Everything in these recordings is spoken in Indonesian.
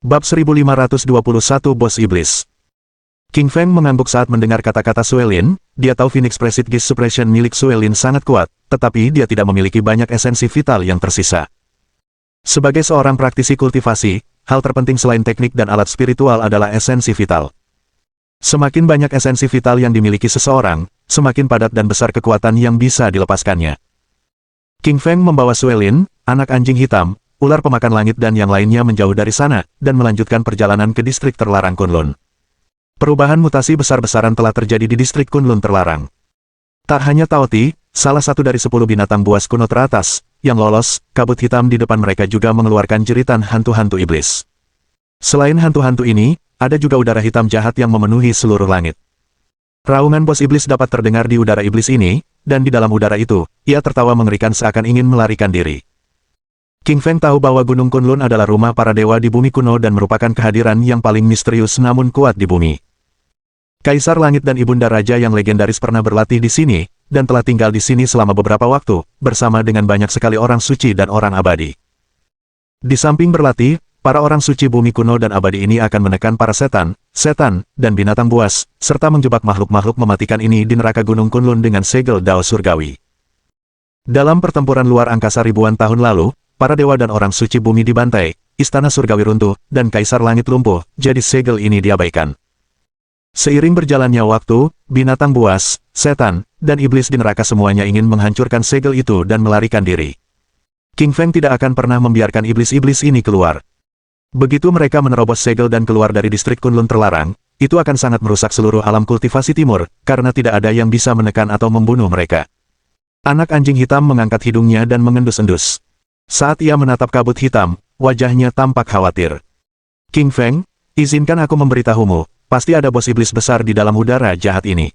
Bab 1521 Bos Iblis. King Feng mengangguk saat mendengar kata-kata Suelin. Dia tahu Phoenix Prestige Gis Suppression milik Suelin sangat kuat, tetapi dia tidak memiliki banyak esensi vital yang tersisa. Sebagai seorang praktisi kultivasi, hal terpenting selain teknik dan alat spiritual adalah esensi vital. Semakin banyak esensi vital yang dimiliki seseorang, semakin padat dan besar kekuatan yang bisa dilepaskannya. King Feng membawa Suelin, anak anjing hitam, ular pemakan langit dan yang lainnya menjauh dari sana, dan melanjutkan perjalanan ke distrik terlarang Kunlun. Perubahan mutasi besar-besaran telah terjadi di distrik Kunlun terlarang. Tak hanya Taoti, salah satu dari 10 binatang buas kuno teratas, yang lolos, kabut hitam di depan mereka juga mengeluarkan jeritan hantu-hantu iblis. Selain hantu-hantu ini, ada juga udara hitam jahat yang memenuhi seluruh langit. Raungan bos iblis dapat terdengar di udara iblis ini, dan di dalam udara itu, ia tertawa mengerikan seakan ingin melarikan diri. King Feng tahu bahwa Gunung Kunlun adalah rumah para dewa di bumi kuno dan merupakan kehadiran yang paling misterius namun kuat di bumi. Kaisar Langit dan Ibunda Raja yang legendaris pernah berlatih di sini, dan telah tinggal di sini selama beberapa waktu, bersama dengan banyak sekali orang suci dan orang abadi. Di samping berlatih, para orang suci bumi kuno dan abadi ini akan menekan para setan, dan binatang buas, serta menjebak makhluk-makhluk mematikan ini di neraka Gunung Kunlun dengan segel dao surgawi. Dalam pertempuran luar angkasa ribuan tahun lalu, para dewa dan orang suci bumi dibantai, istana surgawi runtuh, dan kaisar langit lumpuh, jadi segel ini diabaikan. Seiring berjalannya waktu, binatang buas, setan, dan iblis di neraka semuanya ingin menghancurkan segel itu dan melarikan diri. King Feng tidak akan pernah membiarkan iblis-iblis ini keluar. Begitu mereka menerobos segel dan keluar dari distrik Kunlun terlarang, itu akan sangat merusak seluruh alam kultivasi timur, karena tidak ada yang bisa menekan atau membunuh mereka. Anak anjing hitam mengangkat hidungnya dan mengendus-endus. Saat ia menatap kabut hitam, wajahnya tampak khawatir. King Feng, izinkan aku memberitahumu, pasti ada bos iblis besar di dalam udara jahat ini.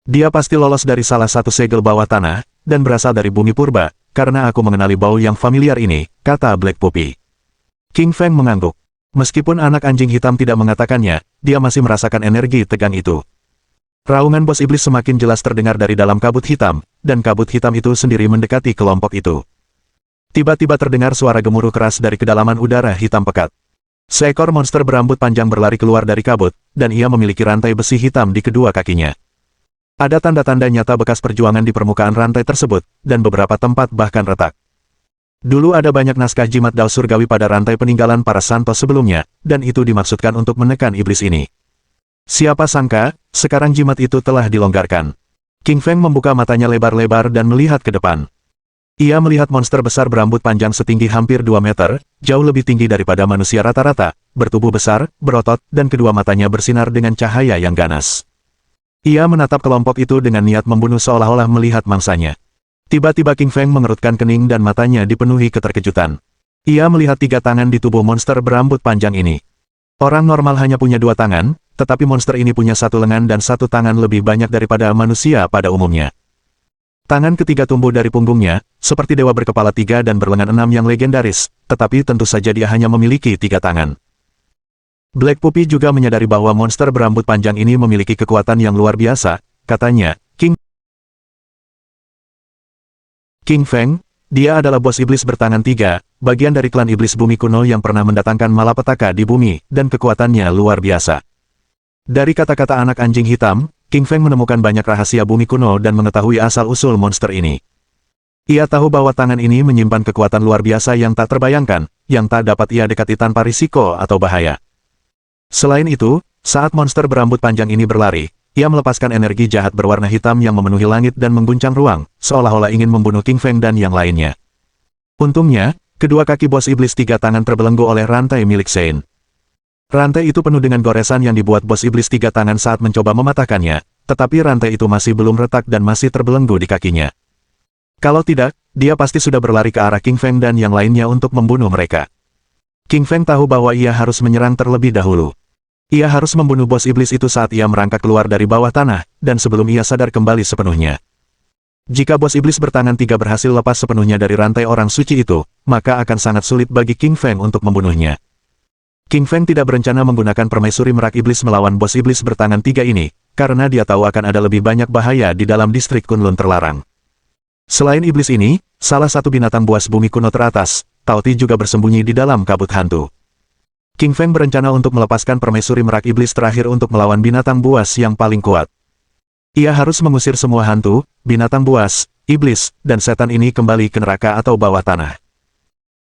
Dia pasti lolos dari salah satu segel bawah tanah, dan berasal dari bumi purba, karena aku mengenali bau yang familiar ini, kata Black Puppy. King Feng mengangguk. Meskipun anak anjing hitam tidak mengatakannya, dia masih merasakan energi tegang itu. Raungan bos iblis semakin jelas terdengar dari dalam kabut hitam, dan kabut hitam itu sendiri mendekati kelompok itu. Tiba-tiba terdengar suara gemuruh keras dari kedalaman udara hitam pekat. Seekor monster berambut panjang berlari keluar dari kabut, dan ia memiliki rantai besi hitam di kedua kakinya. Ada tanda-tanda nyata bekas perjuangan di permukaan rantai tersebut, dan beberapa tempat bahkan retak. Dulu ada banyak naskah jimat dao surgawi pada rantai peninggalan para santo sebelumnya, dan itu dimaksudkan untuk menekan iblis ini. Siapa sangka, sekarang jimat itu telah dilonggarkan. King Feng membuka matanya lebar-lebar dan melihat ke depan. Ia melihat monster besar berambut panjang setinggi hampir 2 meter, jauh lebih tinggi daripada manusia rata-rata, bertubuh besar, berotot, dan kedua matanya bersinar dengan cahaya yang ganas. Ia menatap kelompok itu dengan niat membunuh seolah-olah melihat mangsanya. Tiba-tiba King Feng mengerutkan kening dan matanya dipenuhi keterkejutan. Ia melihat 3 tangan di tubuh monster berambut panjang ini. Orang normal hanya punya 2 tangan, tetapi monster ini punya 1 lengan dan 1 tangan lebih banyak daripada manusia pada umumnya. Tangan ketiga tumbuh dari punggungnya, seperti dewa berkepala 3 dan berlengan 6 yang legendaris, tetapi tentu saja dia hanya memiliki 3 tangan. Black Puppy juga menyadari bahwa monster berambut panjang ini memiliki kekuatan yang luar biasa, katanya, King Feng, dia adalah bos iblis bertangan 3, bagian dari klan iblis bumi kuno yang pernah mendatangkan malapetaka di bumi, dan kekuatannya luar biasa. Dari kata-kata anak anjing hitam, King Feng menemukan banyak rahasia bumi kuno dan mengetahui asal-usul monster ini. Ia tahu bahwa tangan ini menyimpan kekuatan luar biasa yang tak terbayangkan, yang tak dapat ia dekati tanpa risiko atau bahaya. Selain itu, saat monster berambut panjang ini berlari, ia melepaskan energi jahat berwarna hitam yang memenuhi langit dan mengguncang ruang, seolah-olah ingin membunuh King Feng dan yang lainnya. Untungnya, kedua kaki bos iblis 3 tangan terbelenggu oleh rantai milik Sein. Rantai itu penuh dengan goresan yang dibuat bos iblis 3 tangan saat mencoba mematahkannya, tetapi rantai itu masih belum retak dan masih terbelenggu di kakinya. Kalau tidak, dia pasti sudah berlari ke arah King Feng dan yang lainnya untuk membunuh mereka. King Feng tahu bahwa ia harus menyerang terlebih dahulu. Ia harus membunuh bos iblis itu saat ia merangkak keluar dari bawah tanah, dan sebelum ia sadar kembali sepenuhnya. Jika bos iblis bertangan 3 berhasil lepas sepenuhnya dari rantai orang suci itu, maka akan sangat sulit bagi King Feng untuk membunuhnya. King Feng tidak berencana menggunakan permaisuri merak iblis melawan bos iblis bertangan 3 ini, karena dia tahu akan ada lebih banyak bahaya di dalam distrik Kunlun terlarang. Selain iblis ini, salah satu binatang buas bumi kuno teratas, Taoti juga bersembunyi di dalam kabut hantu. King Feng berencana untuk melepaskan permaisuri merak iblis terakhir untuk melawan binatang buas yang paling kuat. Ia harus mengusir semua hantu, binatang buas, iblis, dan setan ini kembali ke neraka atau bawah tanah.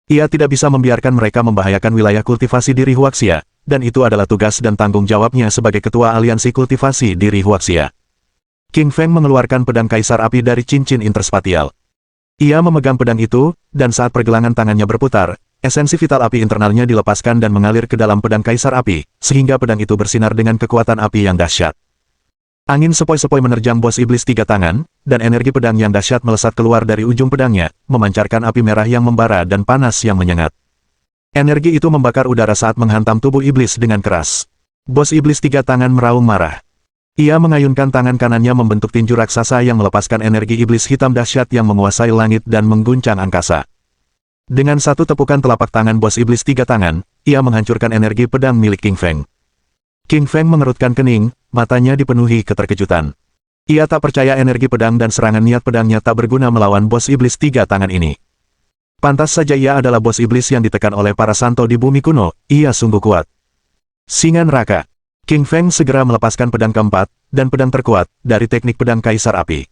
Ia tidak bisa membiarkan mereka membahayakan wilayah kultivasi diri Huaxia, dan itu adalah tugas dan tanggung jawabnya sebagai ketua aliansi kultivasi diri Huaxia. King Feng mengeluarkan pedang kaisar api dari cincin interspatial. Ia memegang pedang itu, dan saat pergelangan tangannya berputar, esensi vital api internalnya dilepaskan dan mengalir ke dalam pedang kaisar api, sehingga pedang itu bersinar dengan kekuatan api yang dahsyat. Angin sepoi-sepoi menerjang bos iblis tiga tangan, dan energi pedang yang dahsyat melesat keluar dari ujung pedangnya, memancarkan api merah yang membara dan panas yang menyengat. Energi itu membakar udara saat menghantam tubuh iblis dengan keras. Bos iblis tiga tangan meraung marah. Ia mengayunkan tangan kanannya membentuk tinju raksasa yang melepaskan energi iblis hitam dahsyat yang menguasai langit dan mengguncang angkasa. Dengan satu tepukan telapak tangan bos iblis tiga tangan, ia menghancurkan energi pedang milik King Feng. King Feng mengerutkan kening, matanya dipenuhi keterkejutan. Ia tak percaya energi pedang dan serangan niat pedangnya tak berguna melawan bos iblis tiga tangan ini. Pantas saja ia adalah bos iblis yang ditekan oleh para santo di bumi kuno, ia sungguh kuat. Singa neraka. King Feng segera melepaskan pedang keempat, dan pedang terkuat, dari teknik pedang kaisar api.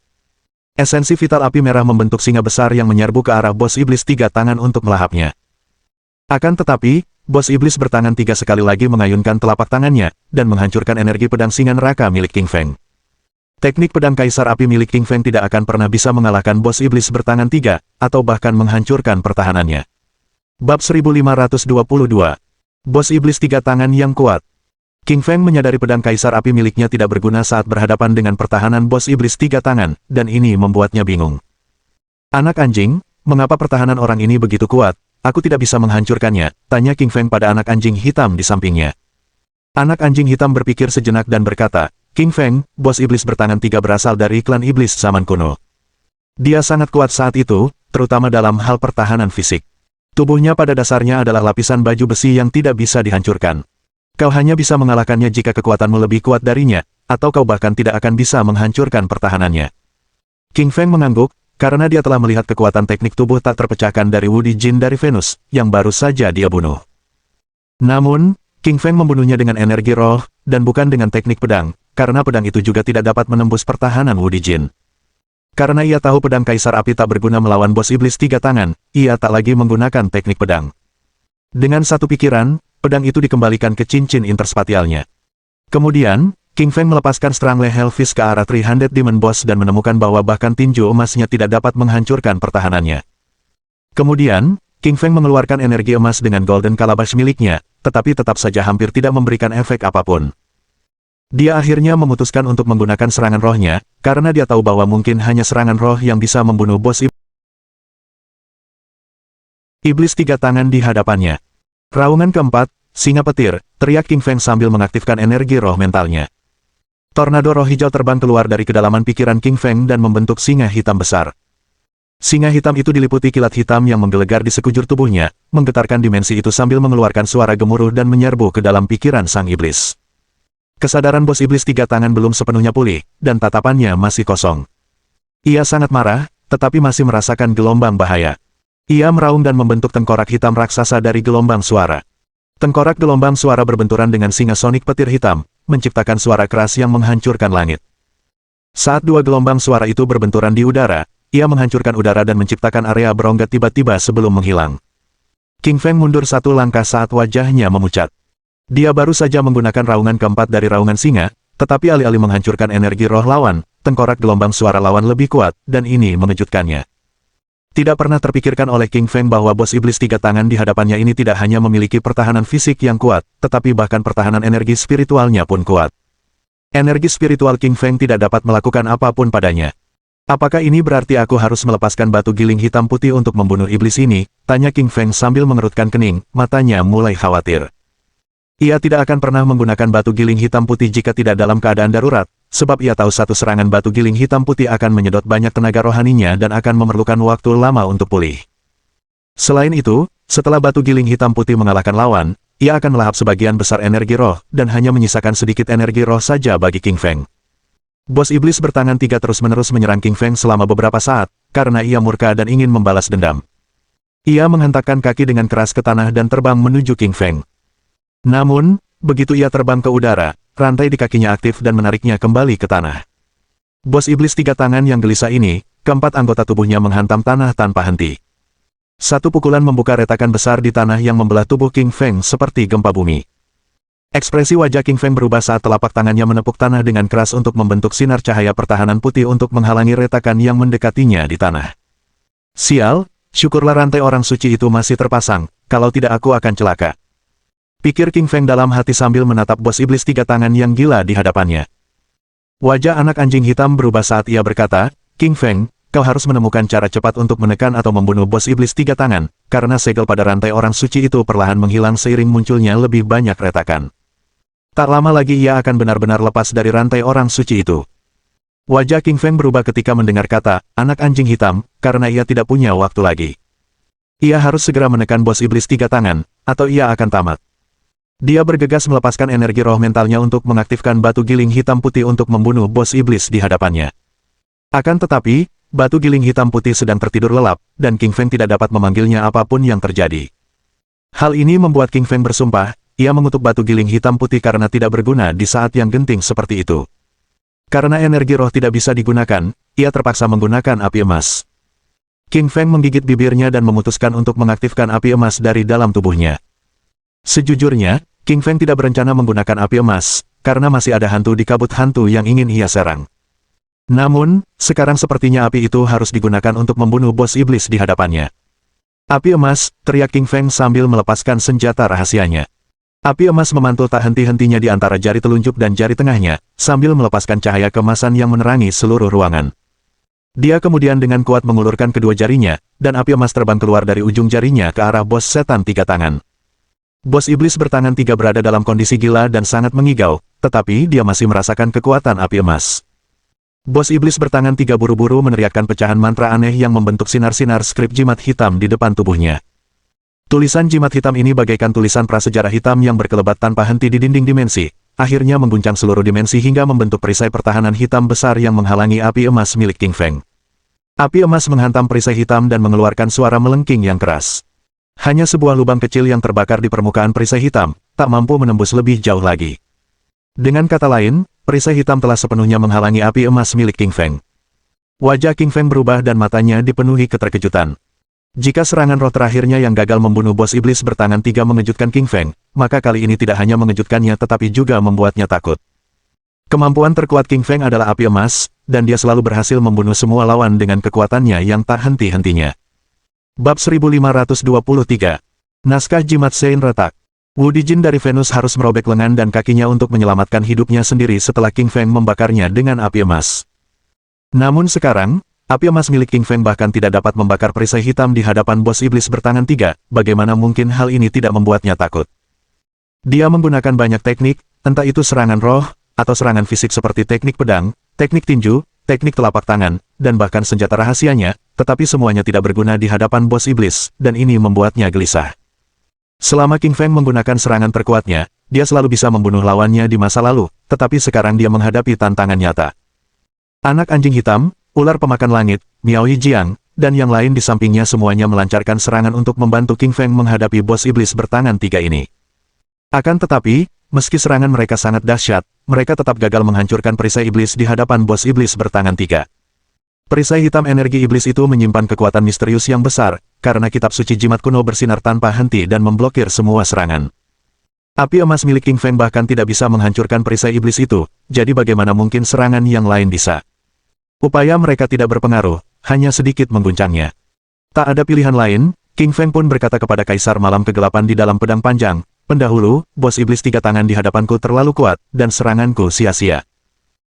Esensi vital api merah membentuk singa besar yang menyerbu ke arah bos iblis tiga tangan untuk melahapnya. Akan tetapi, bos iblis bertangan tiga sekali lagi mengayunkan telapak tangannya, dan menghancurkan energi pedang singa neraka milik King Feng. Teknik pedang kaisar api milik King Feng tidak akan pernah bisa mengalahkan bos iblis bertangan tiga, atau bahkan menghancurkan pertahanannya. Bab 1522. Bos iblis tiga tangan yang kuat. King Feng menyadari pedang kaisar api miliknya tidak berguna saat berhadapan dengan pertahanan bos iblis tiga tangan, dan ini membuatnya bingung. Anak anjing, mengapa pertahanan orang ini begitu kuat? Aku tidak bisa menghancurkannya, tanya King Feng pada anak anjing hitam di sampingnya. Anak anjing hitam berpikir sejenak dan berkata, King Feng, bos iblis bertangan tiga berasal dari klan iblis zaman kuno. Dia sangat kuat saat itu, terutama dalam hal pertahanan fisik. Tubuhnya pada dasarnya adalah lapisan baju besi yang tidak bisa dihancurkan. Kau hanya bisa mengalahkannya jika kekuatanmu lebih kuat darinya, atau kau bahkan tidak akan bisa menghancurkan pertahanannya. King Feng mengangguk, karena dia telah melihat kekuatan teknik tubuh tak terpecahkan dari Wudi Jin dari Venus, yang baru saja dia bunuh. Namun, King Feng membunuhnya dengan energi roh, dan bukan dengan teknik pedang, karena pedang itu juga tidak dapat menembus pertahanan Wudi Jin. Karena ia tahu pedang kaisar api tak berguna melawan bos iblis tiga tangan, ia tak lagi menggunakan teknik pedang. Dengan satu pikiran, pedang itu dikembalikan ke cincin interspatialnya. Kemudian, King Feng melepaskan Strangle Hellfist ke arah 300 Demon Boss dan menemukan bahwa bahkan tinju emasnya tidak dapat menghancurkan pertahanannya. Kemudian, King Feng mengeluarkan energi emas dengan Golden Calabash miliknya, tetapi tetap saja hampir tidak memberikan efek apapun. Dia akhirnya memutuskan untuk menggunakan serangan rohnya, karena dia tahu bahwa mungkin hanya serangan roh yang bisa membunuh bos iblis tiga tangan di hadapannya. Raungan keempat, singa petir, teriak King Feng sambil mengaktifkan energi roh mentalnya. Tornado roh hijau terbang keluar dari kedalaman pikiran King Feng dan membentuk singa hitam besar. Singa hitam itu diliputi kilat hitam yang menggelegar di sekujur tubuhnya, menggetarkan dimensi itu sambil mengeluarkan suara gemuruh dan menyerbu ke dalam pikiran sang iblis. Kesadaran bos iblis tiga tangan belum sepenuhnya pulih, dan tatapannya masih kosong. Ia sangat marah, tetapi masih merasakan gelombang bahaya. Ia meraung dan membentuk tengkorak hitam raksasa dari gelombang suara. Tengkorak gelombang suara berbenturan dengan singa sonik petir hitam, menciptakan suara keras yang menghancurkan langit. Saat dua gelombang suara itu berbenturan di udara, ia menghancurkan udara dan menciptakan area berongga tiba-tiba sebelum menghilang. King Feng mundur satu langkah saat wajahnya memucat. Dia baru saja menggunakan raungan keempat dari raungan singa, tetapi alih-alih menghancurkan energi roh lawan, tengkorak gelombang suara lawan lebih kuat, dan ini mengejutkannya. Tidak pernah terpikirkan oleh King Feng bahwa bos iblis tiga tangan di hadapannya ini tidak hanya memiliki pertahanan fisik yang kuat, tetapi bahkan pertahanan energi spiritualnya pun kuat. Energi spiritual King Feng tidak dapat melakukan apapun padanya. Apakah ini berarti aku harus melepaskan batu giling hitam putih untuk membunuh iblis ini? Tanya King Feng sambil mengerutkan kening, matanya mulai khawatir. Ia tidak akan pernah menggunakan batu giling hitam putih jika tidak dalam keadaan darurat, sebab ia tahu satu serangan batu giling hitam putih akan menyedot banyak tenaga rohaninya dan akan memerlukan waktu lama untuk pulih. Selain itu, setelah batu giling hitam putih mengalahkan lawan, ia akan melahap sebagian besar energi roh, dan hanya menyisakan sedikit energi roh saja bagi King Feng. Bos iblis bertangan tiga terus-menerus menyerang King Feng selama beberapa saat, karena ia murka dan ingin membalas dendam. Ia menghentakkan kaki dengan keras ke tanah dan terbang menuju King Feng. Namun, begitu ia terbang ke udara, rantai di kakinya aktif dan menariknya kembali ke tanah. Bos iblis tiga tangan yang gelisah ini, keempat anggota tubuhnya menghantam tanah tanpa henti. Satu pukulan membuka retakan besar di tanah yang membelah tubuh King Feng seperti gempa bumi. Ekspresi wajah King Feng berubah saat telapak tangannya menepuk tanah dengan keras untuk membentuk sinar cahaya pertahanan putih untuk menghalangi retakan yang mendekatinya di tanah. Sial, syukurlah rantai orang suci itu masih terpasang, kalau tidak aku akan celaka. Pikir King Feng dalam hati sambil menatap bos iblis tiga tangan yang gila di hadapannya. Wajah anak anjing hitam berubah saat ia berkata, King Feng, kau harus menemukan cara cepat untuk menekan atau membunuh bos iblis tiga tangan, karena segel pada rantai orang suci itu perlahan menghilang seiring munculnya lebih banyak retakan. Tak lama lagi ia akan benar-benar lepas dari rantai orang suci itu. Wajah King Feng berubah ketika mendengar kata, anak anjing hitam, karena ia tidak punya waktu lagi. Ia harus segera menekan bos iblis tiga tangan, atau ia akan tamat. Dia bergegas melepaskan energi roh mentalnya untuk mengaktifkan batu giling hitam putih untuk membunuh bos iblis di hadapannya. Akan tetapi, batu giling hitam putih sedang tertidur lelap, dan King Feng tidak dapat memanggilnya apapun yang terjadi. Hal ini membuat King Feng bersumpah, ia mengutuk batu giling hitam putih karena tidak berguna di saat yang genting seperti itu. Karena energi roh tidak bisa digunakan, ia terpaksa menggunakan api emas. King Feng menggigit bibirnya dan memutuskan untuk mengaktifkan api emas dari dalam tubuhnya. Sejujurnya, King Feng tidak berencana menggunakan api emas, karena masih ada hantu di kabut hantu yang ingin ia serang. Namun, sekarang sepertinya api itu harus digunakan untuk membunuh bos iblis di hadapannya. Api emas, teriak King Feng sambil melepaskan senjata rahasianya. Api emas memantul tak henti-hentinya di antara jari telunjuk dan jari tengahnya, sambil melepaskan cahaya kemasan yang menerangi seluruh ruangan. Dia kemudian dengan kuat mengulurkan kedua jarinya, dan api emas terbang keluar dari ujung jarinya ke arah bos setan tiga tangan. Bos iblis bertangan tiga berada dalam kondisi gila dan sangat mengigau, tetapi dia masih merasakan kekuatan api emas. Bos iblis bertangan tiga buru-buru meneriakkan pecahan mantra aneh yang membentuk sinar-sinar skrip jimat hitam di depan tubuhnya. Tulisan jimat hitam ini bagaikan tulisan prasejarah hitam yang berkelebat tanpa henti di dinding dimensi, akhirnya mengguncang seluruh dimensi hingga membentuk perisai pertahanan hitam besar yang menghalangi api emas milik King Feng. Api emas menghantam perisai hitam dan mengeluarkan suara melengking yang keras. Hanya sebuah lubang kecil yang terbakar di permukaan perisai hitam, tak mampu menembus lebih jauh lagi. Dengan kata lain, perisai hitam telah sepenuhnya menghalangi api emas milik King Feng. Wajah King Feng berubah dan matanya dipenuhi keterkejutan. Jika serangan roh terakhirnya yang gagal membunuh bos iblis bertangan tiga mengejutkan King Feng, maka kali ini tidak hanya mengejutkannya tetapi juga membuatnya takut. Kemampuan terkuat King Feng adalah api emas, dan dia selalu berhasil membunuh semua lawan dengan kekuatannya yang tak henti-hentinya. Bab 1523. Naskah Jimat Sein Retak. Wudi Jin dari Venus harus merobek lengan dan kakinya untuk menyelamatkan hidupnya sendiri setelah King Feng membakarnya dengan api emas. Namun sekarang, api emas milik King Feng bahkan tidak dapat membakar perisai hitam di hadapan bos iblis bertangan tiga, bagaimana mungkin hal ini tidak membuatnya takut. Dia menggunakan banyak teknik, entah itu serangan roh, atau serangan fisik seperti teknik pedang, teknik tinju, teknik telapak tangan, dan bahkan senjata rahasianya, tetapi semuanya tidak berguna di hadapan bos iblis, dan ini membuatnya gelisah. Selama King Feng menggunakan serangan terkuatnya, dia selalu bisa membunuh lawannya di masa lalu, tetapi sekarang dia menghadapi tantangan nyata. Anak anjing hitam, ular pemakan langit, Miao Yijiang, dan yang lain di sampingnya semuanya melancarkan serangan untuk membantu King Feng menghadapi bos iblis bertangan tiga ini. Akan tetapi, meski serangan mereka sangat dahsyat, mereka tetap gagal menghancurkan perisai iblis di hadapan bos iblis bertangan tiga. Perisai hitam energi iblis itu menyimpan kekuatan misterius yang besar, karena kitab suci jimat kuno bersinar tanpa henti dan memblokir semua serangan. Api emas milik King Feng bahkan tidak bisa menghancurkan perisai iblis itu, jadi bagaimana mungkin serangan yang lain bisa? Upaya mereka tidak berpengaruh, hanya sedikit mengguncangnya. Tak ada pilihan lain, King Feng pun berkata kepada Kaisar Malam Kegelapan di dalam pedang panjang, pendahulu, bos iblis tiga tangan di hadapanku terlalu kuat, dan seranganku sia-sia.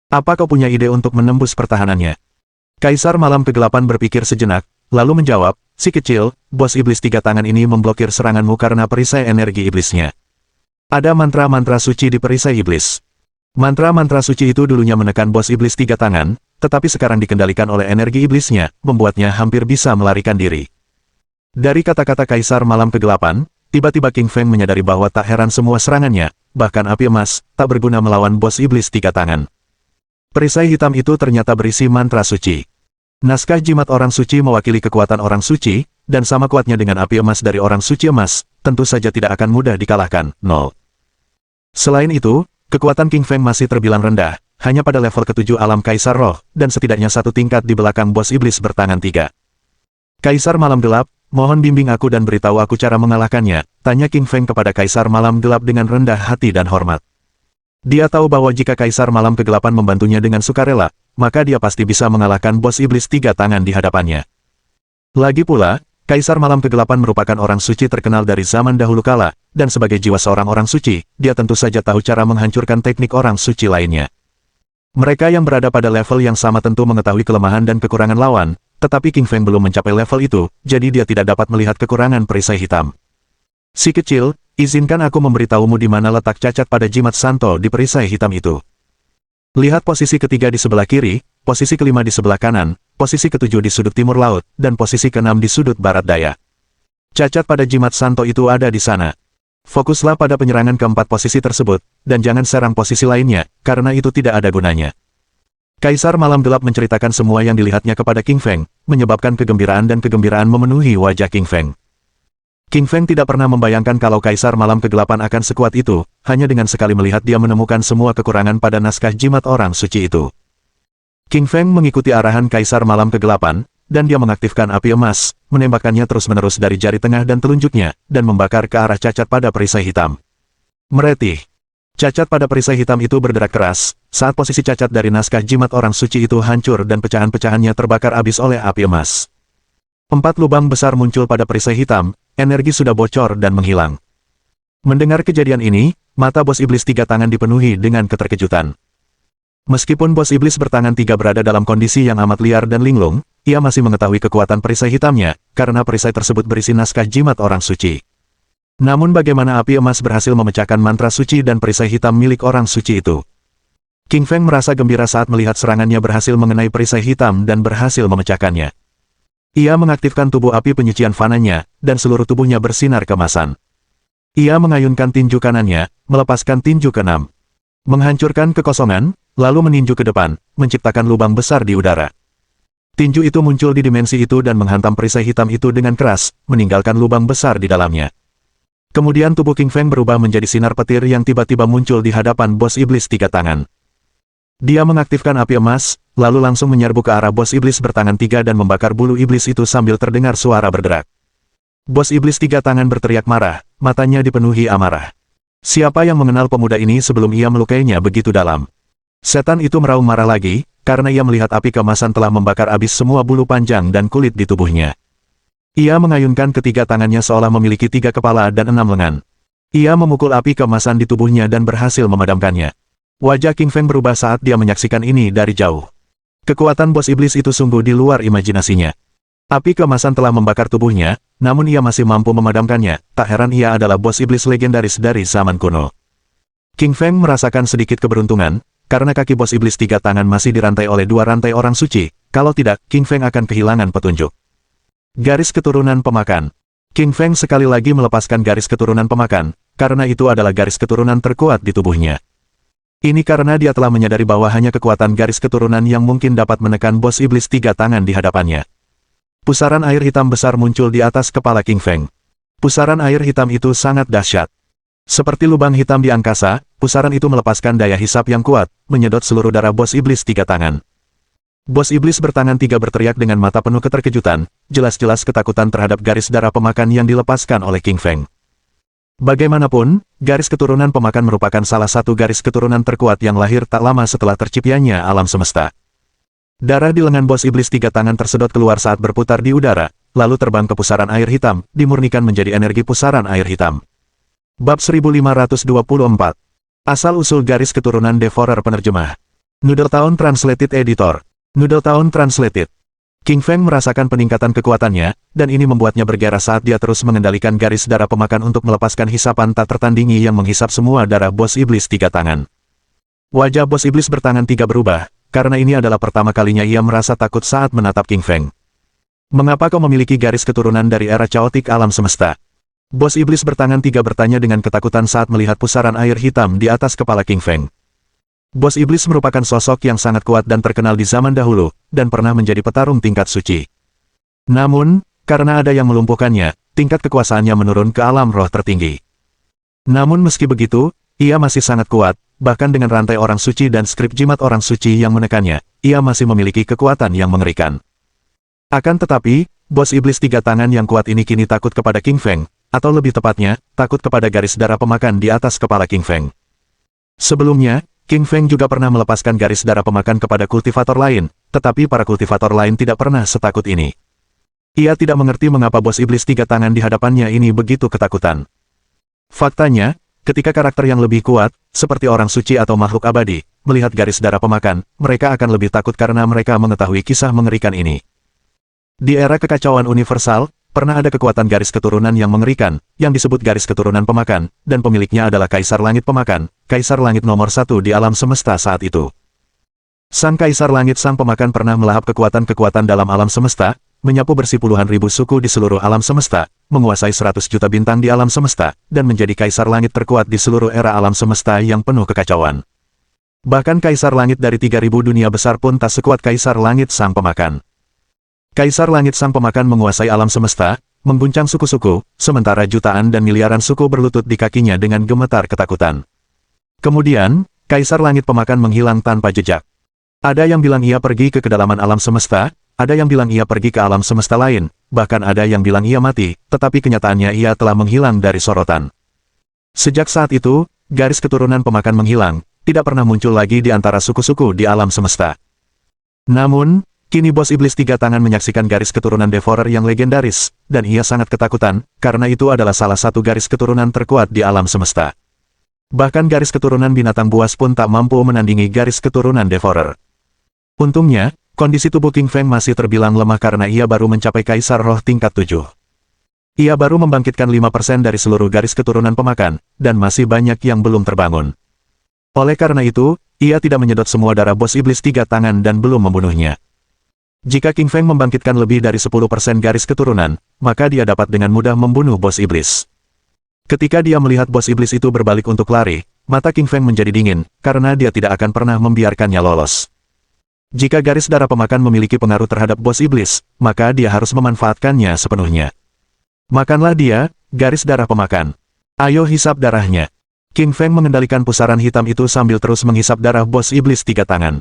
Apa kau punya ide untuk menembus pertahanannya? Kaisar Malam Kegelapan berpikir sejenak, lalu menjawab, si kecil, bos iblis tiga tangan ini memblokir seranganmu karena perisai energi iblisnya. Ada mantra-mantra suci di perisai iblis. Mantra-mantra suci itu dulunya menekan bos iblis tiga tangan, tetapi sekarang dikendalikan oleh energi iblisnya, membuatnya hampir bisa melarikan diri. Dari kata-kata Kaisar Malam Kegelapan, tiba-tiba King Feng menyadari bahwa tak heran semua serangannya, bahkan api emas, tak berguna melawan bos iblis tiga tangan. Perisai hitam itu ternyata berisi mantra suci. Naskah jimat orang suci mewakili kekuatan orang suci, dan sama kuatnya dengan api emas dari orang suci emas, tentu saja tidak akan mudah dikalahkan. 0. Selain itu, kekuatan King Feng masih terbilang rendah, hanya pada level ke-7 alam Kaisar Roh, dan setidaknya satu tingkat di belakang bos iblis bertangan 3. Kaisar Malam Gelap, mohon bimbing aku dan beritahu aku cara mengalahkannya, tanya King Feng kepada Kaisar Malam Gelap dengan rendah hati dan hormat. Dia tahu bahwa jika Kaisar Malam Kegelapan membantunya dengan sukarela, maka dia pasti bisa mengalahkan bos iblis 3 tangan di hadapannya. Lagi pula, Kaisar Malam Kegelapan merupakan orang suci terkenal dari zaman dahulu kala, dan sebagai jiwa seorang orang suci, dia tentu saja tahu cara menghancurkan teknik orang suci lainnya. Mereka yang berada pada level yang sama tentu mengetahui kelemahan dan kekurangan lawan, tetapi King Feng belum mencapai level itu, jadi dia tidak dapat melihat kekurangan perisai hitam. Si kecil, izinkan aku memberitahumu di mana letak cacat pada jimat Santo di perisai hitam itu. Lihat posisi ketiga di sebelah kiri, posisi kelima di sebelah kanan, posisi ketujuh di sudut timur laut, dan posisi keenam di sudut barat daya. Cacat pada jimat Santo itu ada di sana. Fokuslah pada penyerangan keempat posisi tersebut, dan jangan serang posisi lainnya, karena itu tidak ada gunanya. Kaisar Malam Gelap menceritakan semua yang dilihatnya kepada King Feng, menyebabkan kegembiraan dan kegembiraan memenuhi wajah King Feng. King Feng tidak pernah membayangkan kalau Kaisar Malam Kegelapan akan sekuat itu, hanya dengan sekali melihat dia menemukan semua kekurangan pada naskah jimat orang suci itu. King Feng mengikuti arahan Kaisar Malam Kegelapan, dan dia mengaktifkan api emas, menembakkannya terus-menerus dari jari tengah dan telunjuknya, dan membakar ke arah cacat pada perisai hitam. Meretih. Cacat pada perisai hitam itu berderak keras, saat posisi cacat dari naskah jimat orang suci itu hancur dan pecahan-pecahannya terbakar habis oleh api emas. 4 lubang besar muncul pada perisai hitam, energi sudah bocor dan menghilang. Mendengar kejadian ini, mata bos iblis 3 tangan dipenuhi dengan keterkejutan. Meskipun bos iblis bertangan 3 berada dalam kondisi yang amat liar dan linglung, ia masih mengetahui kekuatan perisai hitamnya, karena perisai tersebut berisi naskah jimat orang suci. Namun bagaimana api emas berhasil memecahkan mantra suci dan perisai hitam milik orang suci itu? King Feng merasa gembira saat melihat serangannya berhasil mengenai perisai hitam dan berhasil memecahkannya. Ia mengaktifkan tubuh api penyucian fananya, dan seluruh tubuhnya bersinar keemasan. Ia mengayunkan tinju kanannya, melepaskan tinju ke-6. Menghancurkan kekosongan, lalu meninju ke depan, menciptakan lubang besar di udara. Tinju itu muncul di dimensi itu dan menghantam perisai hitam itu dengan keras, meninggalkan lubang besar di dalamnya. Kemudian tubuh King Feng berubah menjadi sinar petir yang tiba-tiba muncul di hadapan bos iblis 3 tangan. Dia mengaktifkan api emas, lalu langsung menyerbu ke arah bos iblis bertangan 3 dan membakar bulu iblis itu sambil terdengar suara berderak. Bos iblis 3 tangan berteriak marah, matanya dipenuhi amarah. Siapa yang mengenal pemuda ini sebelum ia melukainya begitu dalam? Setan itu meraung marah lagi, karena ia melihat api keemasan telah membakar habis semua bulu panjang dan kulit di tubuhnya. Ia mengayunkan ketiga tangannya seolah memiliki 3 kepala dan 6 lengan. Ia memukul api keemasan di tubuhnya dan berhasil memadamkannya. Wajah King Feng berubah saat dia menyaksikan ini dari jauh. Kekuatan bos iblis itu sungguh di luar imajinasinya. Api keemasan telah membakar tubuhnya, namun ia masih mampu memadamkannya, tak heran ia adalah bos iblis legendaris dari zaman kuno. King Feng merasakan sedikit keberuntungan, karena kaki bos iblis 3 tangan masih dirantai oleh 2 rantai orang suci, kalau tidak, King Feng akan kehilangan petunjuk. Garis keturunan pemakan. King Feng sekali lagi melepaskan garis keturunan pemakan, karena itu adalah garis keturunan terkuat di tubuhnya. Ini karena dia telah menyadari bahwa hanya kekuatan garis keturunan yang mungkin dapat menekan bos iblis 3 tangan di hadapannya. Pusaran air hitam besar muncul di atas kepala King Feng. Pusaran air hitam itu sangat dahsyat. Seperti lubang hitam di angkasa, pusaran itu melepaskan daya hisap yang kuat, menyedot seluruh darah bos iblis 3 tangan. Bos iblis bertangan 3 berteriak dengan mata penuh keterkejutan, jelas-jelas ketakutan terhadap garis darah pemakan yang dilepaskan oleh King Feng. Bagaimanapun, garis keturunan pemakan merupakan salah satu garis keturunan terkuat yang lahir tak lama setelah terciptanya alam semesta. Darah di lengan bos iblis 3 tangan tersedot keluar saat berputar di udara, lalu terbang ke pusaran air hitam, dimurnikan menjadi energi pusaran air hitam. Bab 1524. Asal-usul garis keturunan Devourer Penerjemah. Noodletown Translated Editor. Noodletown Translated. King Feng merasakan peningkatan kekuatannya, dan ini membuatnya bergairah saat dia terus mengendalikan garis darah pemakan untuk melepaskan hisapan tak tertandingi yang menghisap semua darah bos iblis 3 tangan. Wajah bos iblis bertangan 3 berubah, karena ini adalah pertama kalinya ia merasa takut saat menatap King Feng. Mengapa kau memiliki garis keturunan dari era caotik alam semesta? Bos iblis bertangan 3 bertanya dengan ketakutan saat melihat pusaran air hitam di atas kepala King Feng. Bos iblis merupakan sosok yang sangat kuat dan terkenal di zaman dahulu, dan pernah menjadi petarung tingkat suci. Namun, karena ada yang melumpuhkannya, tingkat kekuasaannya menurun ke alam roh tertinggi. Namun meski begitu, Ia masih sangat kuat, bahkan dengan rantai orang suci dan skrip jimat orang suci yang menekannya, ia masih memiliki kekuatan yang mengerikan. Akan tetapi, bos iblis tiga tangan yang kuat ini kini takut kepada King Feng, atau lebih tepatnya, takut kepada garis darah pemakan di atas kepala King Feng. Sebelumnya, King Feng juga pernah melepaskan garis darah pemakan kepada kultivator lain, tetapi para kultivator lain tidak pernah setakut ini. Ia tidak mengerti mengapa bos iblis tiga tangan di hadapannya ini begitu ketakutan. Faktanya, ketika karakter yang lebih kuat, seperti orang suci atau makhluk abadi, melihat garis darah pemakan, mereka akan lebih takut karena mereka mengetahui kisah mengerikan ini. Di era kekacauan universal, pernah ada kekuatan garis keturunan yang mengerikan, yang disebut garis keturunan pemakan, dan pemiliknya adalah Kaisar Langit Pemakan, Kaisar Langit nomor 1 di alam semesta saat itu. Sang Kaisar Langit Sang Pemakan pernah melahap kekuatan-kekuatan dalam alam semesta, menyapu bersih puluhan ribu suku di seluruh alam semesta, menguasai 100 juta bintang di alam semesta, dan menjadi Kaisar Langit terkuat di seluruh era alam semesta yang penuh kekacauan. Bahkan Kaisar Langit dari 3000 dunia besar pun tak sekuat Kaisar Langit Sang Pemakan. Kaisar Langit Sang Pemakan menguasai alam semesta, mengguncang suku-suku, sementara jutaan dan miliaran suku berlutut di kakinya dengan gemetar ketakutan. Kemudian, Kaisar Langit Pemakan menghilang tanpa jejak. Ada yang bilang ia pergi ke kedalaman alam semesta, ada yang bilang ia pergi ke alam semesta lain, bahkan ada yang bilang ia mati, tetapi kenyataannya ia telah menghilang dari sorotan. Sejak saat itu, garis keturunan pemakan menghilang, tidak pernah muncul lagi di antara suku-suku di alam semesta. Namun, kini bos iblis tiga tangan menyaksikan garis keturunan Devourer yang legendaris, dan ia sangat ketakutan, karena itu adalah salah satu garis keturunan terkuat di alam semesta. Bahkan garis keturunan binatang buas pun tak mampu menandingi garis keturunan Devourer. Untungnya, kondisi tubuh King Feng masih terbilang lemah karena ia baru mencapai Kaisar Roh tingkat 7. Ia baru membangkitkan 5% dari seluruh garis keturunan pemakan, dan masih banyak yang belum terbangun. Oleh karena itu, ia tidak menyedot semua darah bos iblis tiga tangan dan belum membunuhnya. Jika King Feng membangkitkan lebih dari 10% garis keturunan, maka dia dapat dengan mudah membunuh bos iblis. Ketika dia melihat bos iblis itu berbalik untuk lari, mata King Feng menjadi dingin, karena dia tidak akan pernah membiarkannya lolos. Jika garis darah pemakan memiliki pengaruh terhadap bos iblis, maka dia harus memanfaatkannya sepenuhnya. Makanlah dia, garis darah pemakan. Ayo hisap darahnya. King Feng mengendalikan pusaran hitam itu sambil terus menghisap darah bos iblis tiga tangan.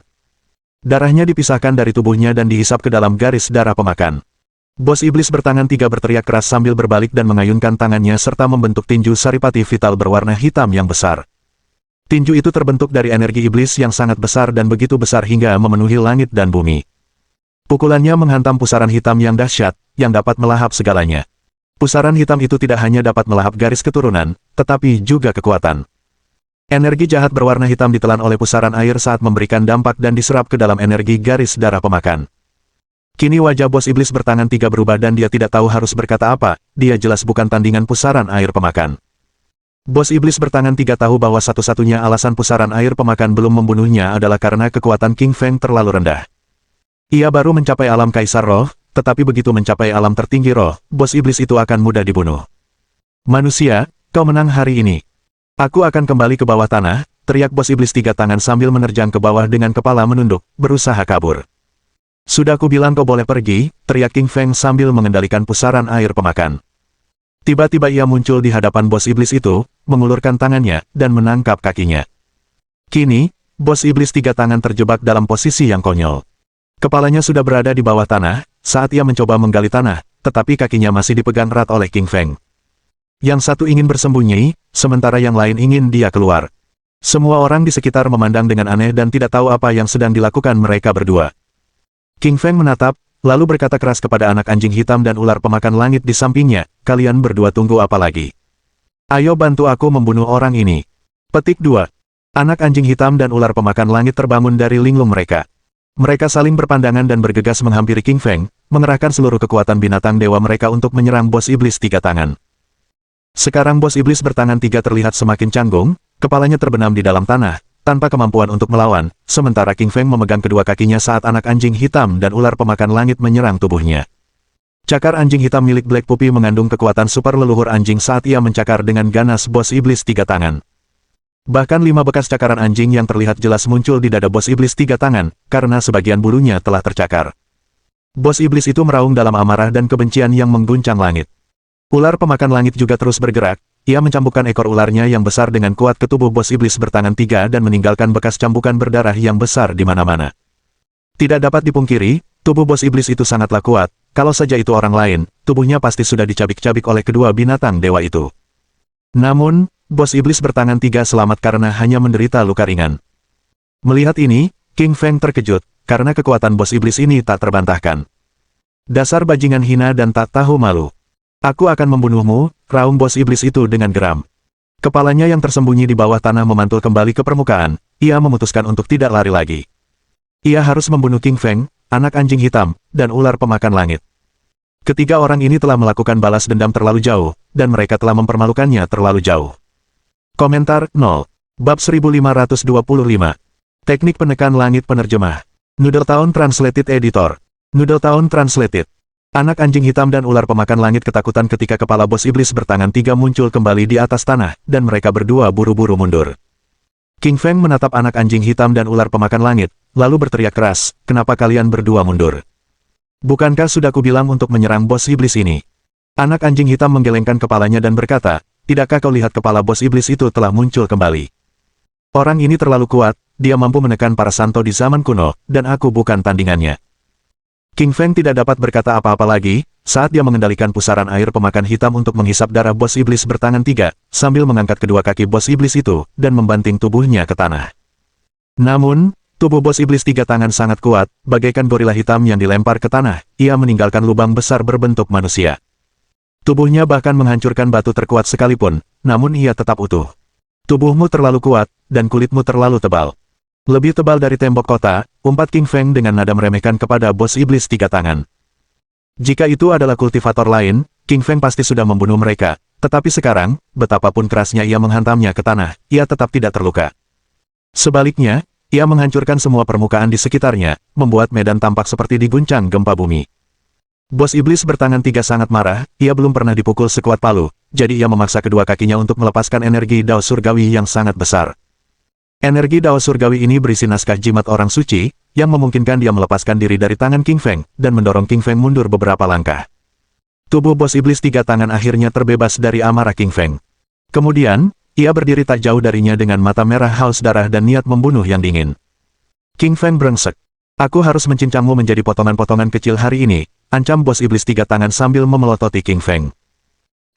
Darahnya dipisahkan dari tubuhnya dan dihisap ke dalam garis darah pemakan. Bos iblis bertangan tiga berteriak keras sambil berbalik dan mengayunkan tangannya serta membentuk tinju saripati vital berwarna hitam yang besar. Tinju itu terbentuk dari energi iblis yang sangat besar dan begitu besar hingga memenuhi langit dan bumi. Pukulannya menghantam pusaran hitam yang dahsyat, yang dapat melahap segalanya. Pusaran hitam itu tidak hanya dapat melahap garis keturunan, tetapi juga kekuatan. Energi jahat berwarna hitam ditelan oleh pusaran air saat memberikan dampak dan diserap ke dalam energi garis darah pemakan. Kini wajah bos iblis bertangan tiga berubah dan dia tidak tahu harus berkata apa, dia jelas bukan tandingan pusaran air pemakan. Bos iblis bertangan tiga tahu bahwa satu-satunya alasan pusaran air pemakan belum membunuhnya adalah karena kekuatan King Feng terlalu rendah. Ia baru mencapai alam Kaisar Roh, tetapi begitu mencapai alam tertinggi roh, bos iblis itu akan mudah dibunuh. Manusia, kau menang hari ini. Aku akan kembali ke bawah tanah, teriak bos iblis tiga tangan sambil menerjang ke bawah dengan kepala menunduk, berusaha kabur. Sudah ku bilang kau boleh pergi, teriak King Feng sambil mengendalikan pusaran air pemakan. Tiba-tiba ia muncul di hadapan bos iblis itu, mengulurkan tangannya, dan menangkap kakinya. Kini, bos iblis tiga tangan terjebak dalam posisi yang konyol. Kepalanya sudah berada di bawah tanah, saat ia mencoba menggali tanah, tetapi kakinya masih dipegang erat oleh King Feng. Yang satu ingin bersembunyi, sementara yang lain ingin dia keluar. Semua orang di sekitar memandang dengan aneh dan tidak tahu apa yang sedang dilakukan mereka berdua. King Feng menatap, lalu berkata keras kepada anak anjing hitam dan ular pemakan langit di sampingnya, kalian berdua tunggu apa lagi? Ayo bantu aku membunuh orang ini. Petik 2. Anak anjing hitam dan ular pemakan langit terbangun dari linglung mereka. Mereka saling berpandangan dan bergegas menghampiri King Feng, mengerahkan seluruh kekuatan binatang dewa mereka untuk menyerang bos iblis tiga tangan. Sekarang bos iblis bertangan tiga terlihat semakin canggung, kepalanya terbenam di dalam tanah, tanpa kemampuan untuk melawan, sementara King Feng memegang kedua kakinya saat anak anjing hitam dan ular pemakan langit menyerang tubuhnya. Cakar anjing hitam milik Black Puppy mengandung kekuatan super leluhur anjing saat ia mencakar dengan ganas bos iblis tiga tangan. Bahkan 5 bekas cakaran anjing yang terlihat jelas muncul di dada bos iblis tiga tangan, karena sebagian bulunya telah tercakar. Bos iblis itu meraung dalam amarah dan kebencian yang mengguncang langit. Ular pemakan langit juga terus bergerak, ia mencambukkan ekor ularnya yang besar dengan kuat ke tubuh bos iblis bertangan 3 dan meninggalkan bekas cambukan berdarah yang besar di mana-mana. Tidak dapat dipungkiri, tubuh bos iblis itu sangatlah kuat, kalau saja itu orang lain, tubuhnya pasti sudah dicabik-cabik oleh kedua binatang dewa itu. Namun, bos iblis bertangan 3 selamat karena hanya menderita luka ringan. Melihat ini, King Feng terkejut, karena kekuatan bos iblis ini tak terbantahkan. Dasar bajingan hina dan tak tahu malu. Aku akan membunuhmu, raung bos iblis itu dengan geram. Kepalanya yang tersembunyi di bawah tanah memantul kembali ke permukaan, ia memutuskan untuk tidak lari lagi. Ia harus membunuh King Feng, anak anjing hitam, dan ular pemakan langit. Ketiga orang ini telah melakukan balas dendam terlalu jauh, dan mereka telah mempermalukannya terlalu jauh. Komentar 0. Bab 1525. Teknik penekan langit penerjemah. Noodletown Translated Editor. Noodletown Translated. Anak anjing hitam dan ular pemakan langit ketakutan ketika kepala bos iblis bertangan 3 muncul kembali di atas tanah, dan mereka berdua buru-buru mundur. King Feng menatap anak anjing hitam dan ular pemakan langit, lalu berteriak keras, "Kenapa kalian berdua mundur? Bukankah sudah kubilang untuk menyerang bos iblis ini?" Anak anjing hitam menggelengkan kepalanya dan berkata, "Tidakkah kau lihat kepala bos iblis itu telah muncul kembali? Orang ini terlalu kuat, dia mampu menekan para santo di zaman kuno, dan aku bukan tandingannya." King Feng tidak dapat berkata apa-apa lagi, saat dia mengendalikan pusaran air pemakan hitam untuk menghisap darah bos iblis bertangan 3, sambil mengangkat kedua kaki bos iblis itu, dan membanting tubuhnya ke tanah. Namun, tubuh bos iblis 3 tangan sangat kuat, bagaikan gorila hitam yang dilempar ke tanah, ia meninggalkan lubang besar berbentuk manusia. Tubuhnya bahkan menghancurkan batu terkuat sekalipun, namun ia tetap utuh. Tubuhmu terlalu kuat, dan kulitmu terlalu tebal. Lebih tebal dari tembok kota, umpat King Feng dengan nada meremehkan kepada bos iblis 3 tangan. Jika itu adalah kultivator lain, King Feng pasti sudah membunuh mereka, tetapi sekarang, betapapun kerasnya ia menghantamnya ke tanah, ia tetap tidak terluka. Sebaliknya, ia menghancurkan semua permukaan di sekitarnya, membuat medan tampak seperti diguncang gempa bumi. Bos iblis bertangan 3 sangat marah, ia belum pernah dipukul sekuat palu, jadi ia memaksa kedua kakinya untuk melepaskan energi dao surgawi yang sangat besar. Energi dao surgawi ini berisi naskah jimat orang suci, yang memungkinkan dia melepaskan diri dari tangan King Feng, dan mendorong King Feng mundur beberapa langkah. Tubuh bos iblis 3 tangan akhirnya terbebas dari amarah King Feng. Kemudian, ia berdiri tak jauh darinya dengan mata merah haus darah dan niat membunuh yang dingin. King Feng brengsek. Aku harus mencincangmu menjadi potongan-potongan kecil hari ini, ancam bos iblis 3 tangan sambil memelototi King Feng.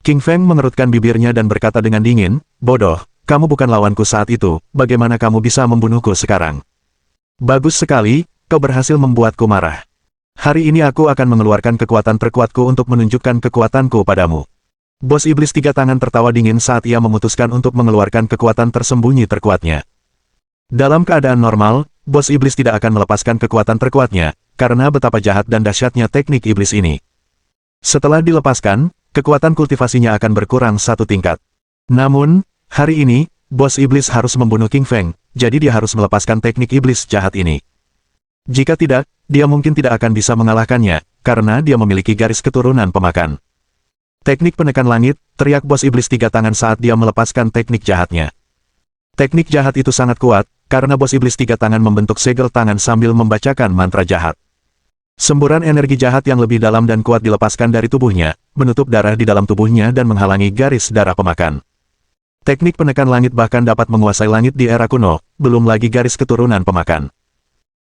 King Feng mengerutkan bibirnya dan berkata dengan dingin, "Bodoh. Kamu bukan lawanku saat itu, bagaimana kamu bisa membunuhku sekarang? Bagus sekali, kau berhasil membuatku marah. Hari ini aku akan mengeluarkan kekuatan terkuatku untuk menunjukkan kekuatanku padamu." Bos iblis 3 tangan tertawa dingin saat ia memutuskan untuk mengeluarkan kekuatan tersembunyi terkuatnya. Dalam keadaan normal, bos iblis tidak akan melepaskan kekuatan terkuatnya, karena betapa jahat dan dahsyatnya teknik iblis ini. Setelah dilepaskan, kekuatan kultivasinya akan berkurang 1 tingkat. Namun, hari ini, bos iblis harus membunuh King Feng, jadi dia harus melepaskan teknik iblis jahat ini. Jika tidak, dia mungkin tidak akan bisa mengalahkannya, karena dia memiliki garis keturunan pemakan. Teknik penekan langit, teriak bos iblis 3 tangan saat dia melepaskan teknik jahatnya. Teknik jahat itu sangat kuat, karena bos iblis 3 tangan membentuk segel tangan sambil membacakan mantra jahat. Semburan energi jahat yang lebih dalam dan kuat dilepaskan dari tubuhnya, menutup darah di dalam tubuhnya dan menghalangi garis darah pemakan. Teknik penekan langit bahkan dapat menguasai langit di era kuno, belum lagi garis keturunan pemakan.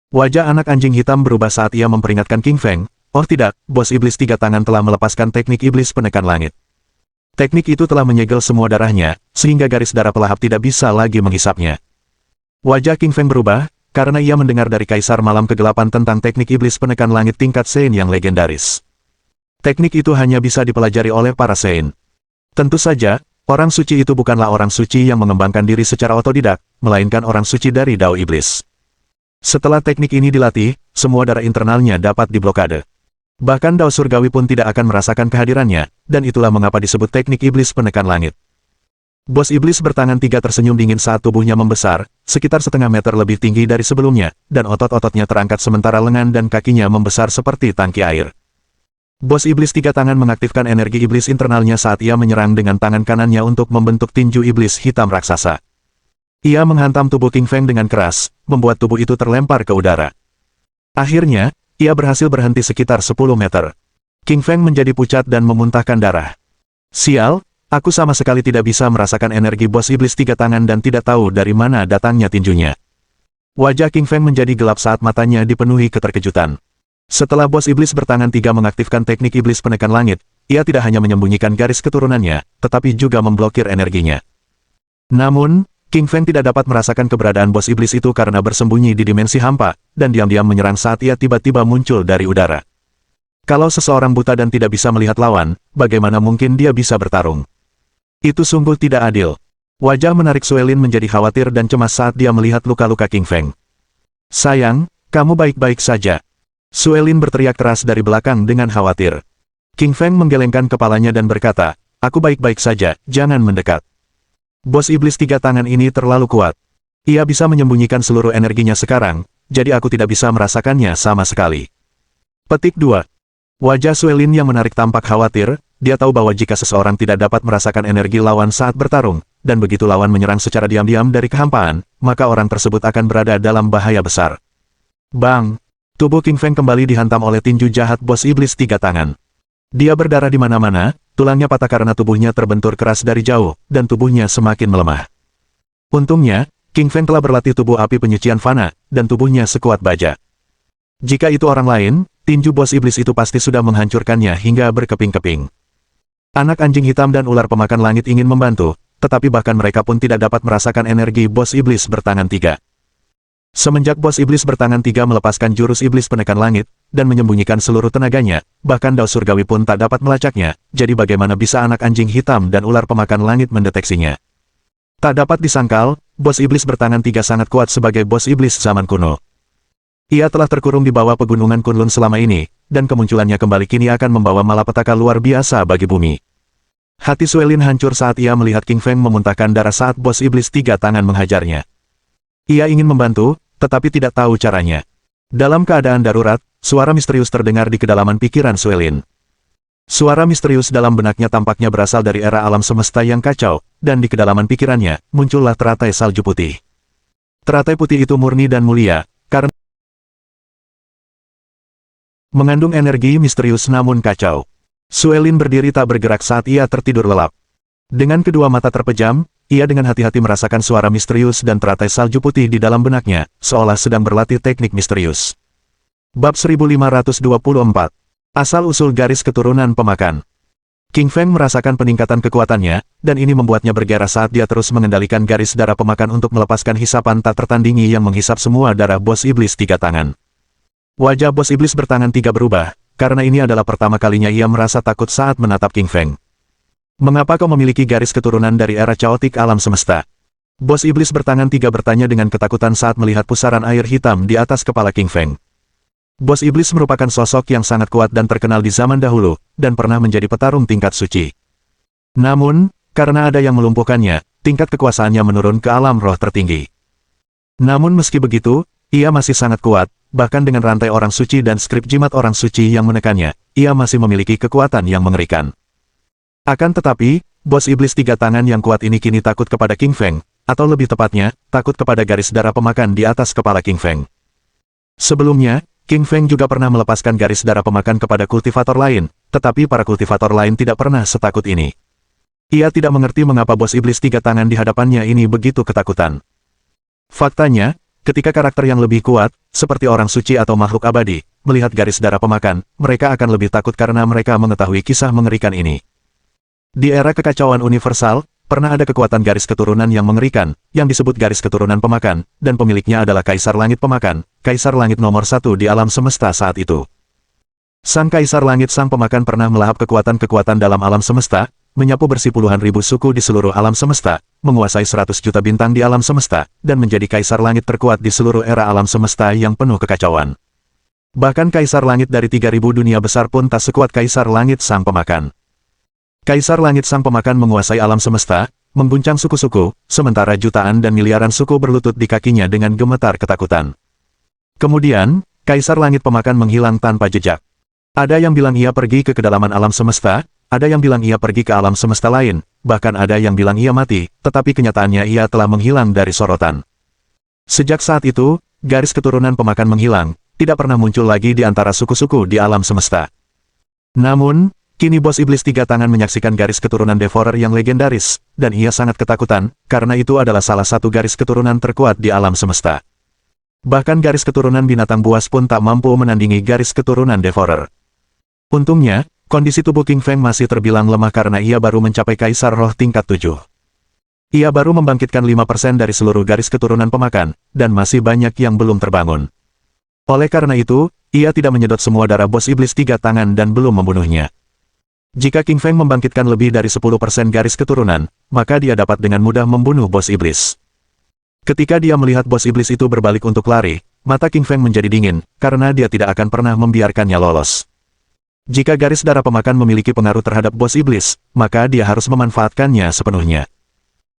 Wajah anak anjing hitam berubah saat ia memperingatkan King Feng, "Oh tidak, bos iblis 3 tangan telah melepaskan teknik iblis penekan langit. Teknik itu telah menyegel semua darahnya, sehingga garis darah pelahap tidak bisa lagi menghisapnya." Wajah King Feng berubah, karena ia mendengar dari Kaisar Malam Kegelapan tentang teknik iblis penekan langit tingkat Sein yang legendaris. Teknik itu hanya bisa dipelajari oleh para Sein. Tentu saja, orang suci itu bukanlah orang suci yang mengembangkan diri secara otodidak, melainkan orang suci dari Dao Iblis. Setelah teknik ini dilatih, semua darah internalnya dapat diblokade. Bahkan Dao Surgawi pun tidak akan merasakan kehadirannya, dan itulah mengapa disebut teknik iblis penekan langit. Bos iblis bertangan 3 tersenyum dingin saat tubuhnya membesar, sekitar setengah meter lebih tinggi dari sebelumnya, dan otot-ototnya terangkat sementara lengan dan kakinya membesar seperti tangki air. Bos iblis 3 tangan mengaktifkan energi iblis internalnya saat ia menyerang dengan tangan kanannya untuk membentuk tinju iblis hitam raksasa. Ia menghantam tubuh King Feng dengan keras, membuat tubuh itu terlempar ke udara. Akhirnya, ia berhasil berhenti sekitar 10 meter. King Feng menjadi pucat dan memuntahkan darah. Sial, Aku sama sekali tidak bisa merasakan energi bos iblis tiga tangan dan tidak tahu dari mana datangnya tinjunya. Wajah King Feng menjadi gelap saat matanya dipenuhi keterkejutan. Setelah bos iblis bertangan tiga mengaktifkan teknik iblis penekan langit, ia tidak hanya menyembunyikan garis keturunannya, tetapi juga memblokir energinya. Namun, King Feng tidak dapat merasakan keberadaan bos iblis itu karena bersembunyi di dimensi hampa, dan diam-diam menyerang saat ia tiba-tiba muncul dari udara. Kalau seseorang buta dan tidak bisa melihat lawan, bagaimana mungkin dia bisa bertarung? Itu sungguh tidak adil. Wajah menarik Suelin menjadi khawatir dan cemas saat dia melihat luka-luka King Feng. Sayang, kamu baik-baik saja. Suelin berteriak keras dari belakang dengan khawatir. King Feng menggelengkan kepalanya dan berkata, aku baik-baik saja, jangan mendekat. Bos iblis tiga tangan ini terlalu kuat. Ia bisa menyembunyikan seluruh energinya sekarang, jadi aku tidak bisa merasakannya sama sekali. Petik 2. Wajah Suelin yang menarik tampak khawatir, dia tahu bahwa jika seseorang tidak dapat merasakan energi lawan saat bertarung, dan begitu lawan menyerang secara diam-diam dari kehampaan, maka orang tersebut akan berada dalam bahaya besar. Bang! Tubuh King Feng kembali dihantam oleh tinju jahat bos iblis tiga tangan. Dia berdarah di mana-mana, tulangnya patah karena tubuhnya terbentur keras dari jauh, dan tubuhnya semakin melemah. Untungnya, King Feng telah berlatih tubuh api penyucian fana, dan tubuhnya sekuat baja. Jika itu orang lain, tinju bos iblis itu pasti sudah menghancurkannya hingga berkeping-keping. Anak anjing hitam dan ular pemakan langit ingin membantu, tetapi bahkan mereka pun tidak dapat merasakan energi bos iblis bertangan tiga. Semenjak bos iblis bertangan tiga melepaskan jurus iblis penekan langit, dan menyembunyikan seluruh tenaganya, bahkan daun surgawi pun tak dapat melacaknya, jadi bagaimana bisa anak anjing hitam dan ular pemakan langit mendeteksinya? Tak dapat disangkal, bos iblis bertangan tiga sangat kuat sebagai bos iblis zaman kuno. Ia telah terkurung di bawah pegunungan Kunlun selama ini, dan kemunculannya kembali kini akan membawa malapetaka luar biasa bagi bumi. Hati Suelin hancur saat ia melihat King Feng memuntahkan darah saat bos iblis tiga tangan menghajarnya. Ia ingin membantu, tetapi tidak tahu caranya. Dalam keadaan darurat, suara misterius terdengar di kedalaman pikiran Suelin. Suara misterius dalam benaknya tampaknya berasal dari era alam semesta yang kacau, dan di kedalaman pikirannya, muncullah teratai salju putih. Teratai putih itu murni dan mulia, karena mengandung energi misterius namun kacau. Suelin berdiri tak bergerak saat ia tertidur lelap. Dengan kedua mata terpejam, ia dengan hati-hati merasakan suara misterius dan teratai salju putih di dalam benaknya, seolah sedang berlatih teknik misterius. Bab 1524. Asal-usul garis keturunan pemakan. King Feng merasakan peningkatan kekuatannya, dan ini membuatnya bergairah saat dia terus mengendalikan garis darah pemakan untuk melepaskan hisapan tak tertandingi yang menghisap semua darah bos iblis tiga tangan. Wajah bos iblis bertangan tiga berubah, karena ini adalah pertama kalinya ia merasa takut saat menatap King Feng. Mengapa kau memiliki garis keturunan dari era caotik alam semesta? Bos iblis bertangan tiga bertanya dengan ketakutan saat melihat pusaran air hitam di atas kepala King Feng. Bos iblis merupakan sosok yang sangat kuat dan terkenal di zaman dahulu, dan pernah menjadi petarung tingkat suci. Namun, karena ada yang melumpuhkannya, tingkat kekuasaannya menurun ke alam roh tertinggi. Namun meski begitu, ia masih sangat kuat, bahkan dengan rantai orang suci dan skrip jimat orang suci yang menekannya, ia masih memiliki kekuatan yang mengerikan. Akan tetapi, bos iblis tiga tangan yang kuat ini kini takut kepada King Feng, atau lebih tepatnya, takut kepada garis darah pemakan di atas kepala King Feng. Sebelumnya, King Feng juga pernah melepaskan garis darah pemakan kepada kultivator lain, tetapi para kultivator lain tidak pernah setakut ini. Ia tidak mengerti mengapa bos iblis tiga tangan di hadapannya ini begitu ketakutan. Faktanya, ketika karakter yang lebih kuat, seperti orang suci atau makhluk abadi, melihat garis darah pemakan, mereka akan lebih takut karena mereka mengetahui kisah mengerikan ini. Di era kekacauan universal, pernah ada kekuatan garis keturunan yang mengerikan, yang disebut garis keturunan pemakan, dan pemiliknya adalah Kaisar Langit Pemakan, Kaisar Langit nomor 1 di alam semesta saat itu. Sang Kaisar Langit Sang Pemakan pernah melahap kekuatan-kekuatan dalam alam semesta, menyapu bersih puluhan ribu suku di seluruh alam semesta, menguasai 100 juta bintang di alam semesta, dan menjadi Kaisar Langit terkuat di seluruh era alam semesta yang penuh kekacauan. Bahkan Kaisar Langit dari 3000 dunia besar pun tak sekuat Kaisar Langit Sang Pemakan. Kaisar Langit Sang Pemakan menguasai alam semesta, mengguncang suku-suku, sementara jutaan dan miliaran suku berlutut di kakinya dengan gemetar ketakutan. Kemudian, Kaisar Langit Pemakan menghilang tanpa jejak. Ada yang bilang ia pergi ke kedalaman alam semesta, ada yang bilang ia pergi ke alam semesta lain, bahkan ada yang bilang ia mati, tetapi kenyataannya ia telah menghilang dari sorotan. Sejak saat itu, garis keturunan pemakan menghilang, tidak pernah muncul lagi di antara suku-suku di alam semesta. Namun, Kini bos iblis tiga tangan menyaksikan garis keturunan Devourer yang legendaris, dan ia sangat ketakutan, karena itu adalah salah satu garis keturunan terkuat di alam semesta. Bahkan garis keturunan binatang buas pun tak mampu menandingi garis keturunan Devourer. Untungnya, kondisi tubuh King Feng masih terbilang lemah karena ia baru mencapai Kaisar Roh tingkat 7. Ia baru membangkitkan 5% dari seluruh garis keturunan pemakan, dan masih banyak yang belum terbangun. Oleh karena itu, ia tidak menyedot semua darah bos iblis tiga tangan dan belum membunuhnya. Jika King Feng membangkitkan lebih dari 10% garis keturunan, maka dia dapat dengan mudah membunuh bos iblis. Ketika dia melihat bos iblis itu berbalik untuk lari, mata King Feng menjadi dingin, karena dia tidak akan pernah membiarkannya lolos. Jika garis darah pemakan memiliki pengaruh terhadap bos iblis, maka dia harus memanfaatkannya sepenuhnya.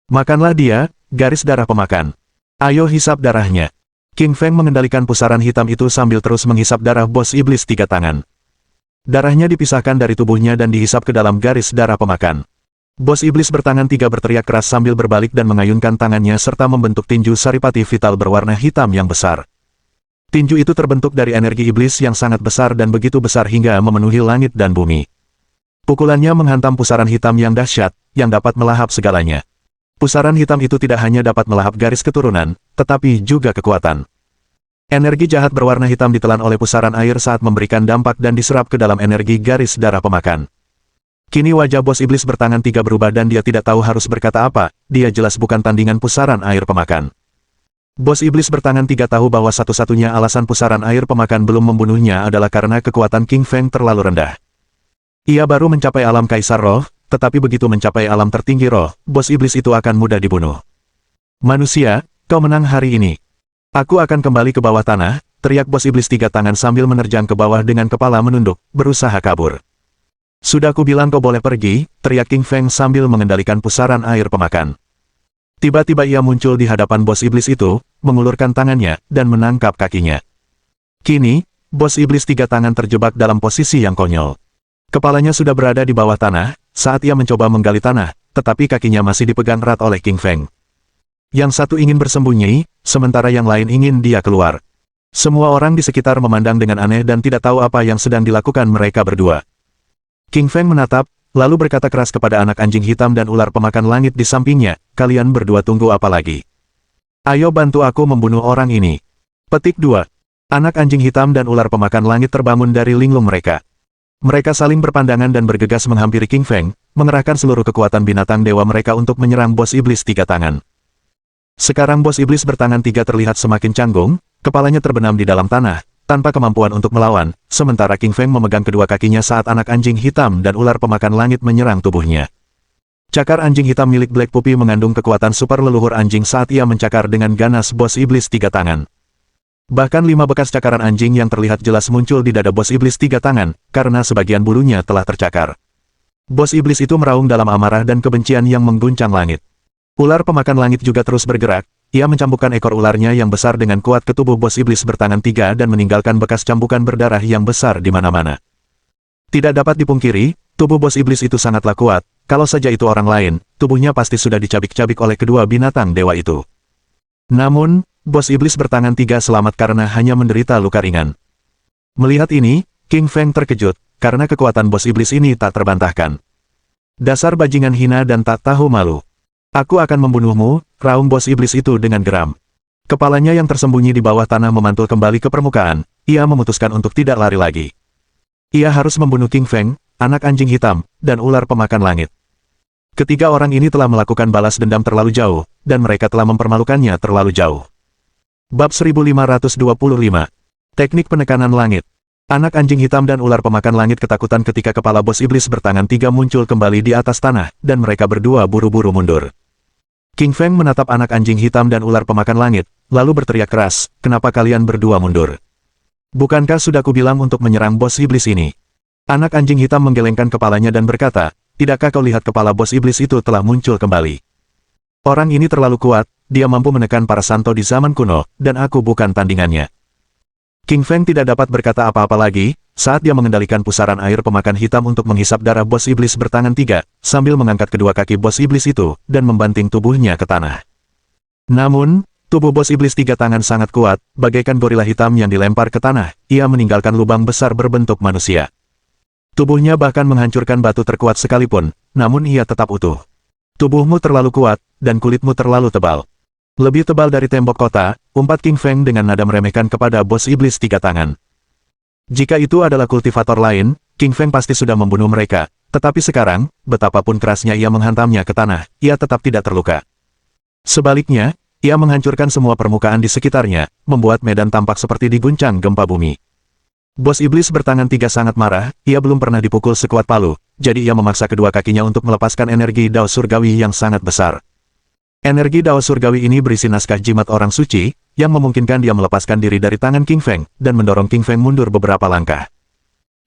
Makanlah dia, garis darah pemakan. Ayo hisap darahnya. King Feng mengendalikan pusaran hitam itu sambil terus menghisap darah bos iblis tiga tangan. Darahnya dipisahkan dari tubuhnya dan dihisap ke dalam garis darah pemakan. Bos iblis bertangan tiga berteriak keras sambil berbalik dan mengayunkan tangannya serta membentuk tinju saripati vital berwarna hitam yang besar. Tinju itu terbentuk dari energi iblis yang sangat besar dan begitu besar hingga memenuhi langit dan bumi. Pukulannya menghantam pusaran hitam yang dahsyat, yang dapat melahap segalanya. Pusaran hitam itu tidak hanya dapat melahap garis keturunan, tetapi juga kekuatan. Energi jahat berwarna hitam ditelan oleh pusaran air saat memberikan dampak dan diserap ke dalam energi garis darah pemakan. Kini wajah bos iblis bertangan tiga berubah dan dia tidak tahu harus berkata apa, dia jelas bukan tandingan pusaran air pemakan. Bos iblis bertangan tiga tahu bahwa satu-satunya alasan pusaran air pemakan belum membunuhnya adalah karena kekuatan King Feng terlalu rendah. Ia baru mencapai alam Kaisar Roh, tetapi begitu mencapai alam tertinggi roh, bos iblis itu akan mudah dibunuh. Manusia, kau menang hari ini. Aku akan kembali ke bawah tanah, teriak bos iblis tiga tangan sambil menerjang ke bawah dengan kepala menunduk, berusaha kabur. Sudah ku bilang kau boleh pergi, teriak King Feng sambil mengendalikan pusaran air pemakan. Tiba-tiba ia muncul di hadapan bos iblis itu, mengulurkan tangannya, dan menangkap kakinya. Kini, bos iblis tiga tangan terjebak dalam posisi yang konyol. Kepalanya sudah berada di bawah tanah, saat ia mencoba menggali tanah, tetapi kakinya masih dipegang erat oleh King Feng. Yang satu ingin bersembunyi, sementara yang lain ingin dia keluar. Semua orang di sekitar memandang dengan aneh dan tidak tahu apa yang sedang dilakukan mereka berdua. King Feng menatap, lalu berkata keras kepada anak anjing hitam dan ular pemakan langit di sampingnya, kalian berdua tunggu apa lagi? Ayo bantu aku membunuh orang ini. Petik 2. Anak anjing hitam dan ular pemakan langit terbangun dari linglung mereka. Mereka saling berpandangan dan bergegas menghampiri King Feng, mengerahkan seluruh kekuatan binatang dewa mereka untuk menyerang bos iblis tiga tangan. Sekarang bos iblis bertangan tiga terlihat semakin canggung, kepalanya terbenam di dalam tanah, tanpa kemampuan untuk melawan, sementara King Feng memegang kedua kakinya saat anak anjing hitam dan ular pemakan langit menyerang tubuhnya. Cakar anjing hitam milik Black Puppy mengandung kekuatan super leluhur anjing saat ia mencakar dengan ganas bos iblis tiga tangan. Bahkan 5 bekas cakaran anjing yang terlihat jelas muncul di dada bos iblis tiga tangan, karena sebagian bulunya telah tercakar. Bos iblis itu meraung dalam amarah dan kebencian yang mengguncang langit. Ular pemakan langit juga terus bergerak, ia mencambukkan ekor ularnya yang besar dengan kuat ke tubuh bos iblis bertangan tiga dan meninggalkan bekas cambukan berdarah yang besar di mana-mana. Tidak dapat dipungkiri, tubuh bos iblis itu sangatlah kuat, kalau saja itu orang lain, tubuhnya pasti sudah dicabik-cabik oleh kedua binatang dewa itu. Namun, bos iblis bertangan tiga selamat karena hanya menderita luka ringan. Melihat ini, King Feng terkejut, karena kekuatan bos iblis ini tak terbantahkan. Dasar bajingan hina dan tak tahu malu. Aku akan membunuhmu, raung bos iblis itu dengan geram. Kepalanya yang tersembunyi di bawah tanah memantul kembali ke permukaan, ia memutuskan untuk tidak lari lagi. Ia harus membunuh King Feng, anak anjing hitam, dan ular pemakan langit. Ketiga orang ini telah melakukan balas dendam terlalu jauh, dan mereka telah mempermalukannya terlalu jauh. Bab 1525. Teknik penekanan langit. Anak anjing hitam dan ular pemakan langit ketakutan ketika kepala bos iblis bertangan tiga muncul kembali di atas tanah, dan mereka berdua buru-buru mundur. King Feng menatap anak anjing hitam dan ular pemakan langit, lalu berteriak keras, kenapa kalian berdua mundur? Bukankah sudah kubilang untuk menyerang bos iblis ini? Anak anjing hitam menggelengkan kepalanya dan berkata, tidakkah kau lihat kepala bos iblis itu telah muncul kembali? Orang ini terlalu kuat, dia mampu menekan para santo di zaman kuno, dan aku bukan tandingannya. King Feng tidak dapat berkata apa-apa lagi, saat dia mengendalikan pusaran air pemakan hitam untuk menghisap darah bos iblis bertangan tiga, sambil mengangkat kedua kaki bos iblis itu, dan membanting tubuhnya ke tanah. Namun, tubuh bos iblis tiga tangan sangat kuat, bagaikan gorila hitam yang dilempar ke tanah, ia meninggalkan lubang besar berbentuk manusia. Tubuhnya bahkan menghancurkan batu terkuat sekalipun, namun ia tetap utuh. Tubuhmu terlalu kuat, dan kulitmu terlalu tebal. Lebih tebal dari tembok kota, umpat King Feng dengan nada meremehkan kepada bos iblis 3 tangan. Jika itu adalah kultivator lain, King Feng pasti sudah membunuh mereka, tetapi sekarang, betapapun kerasnya ia menghantamnya ke tanah, ia tetap tidak terluka. Sebaliknya, ia menghancurkan semua permukaan di sekitarnya, membuat medan tampak seperti diguncang gempa bumi. Bos iblis bertangan 3 sangat marah, ia belum pernah dipukul sekuat palu, jadi ia memaksa kedua kakinya untuk melepaskan energi dao surgawi yang sangat besar. Energi dao surgawi ini berisi naskah jimat orang suci, yang memungkinkan dia melepaskan diri dari tangan King Feng, dan mendorong King Feng mundur beberapa langkah.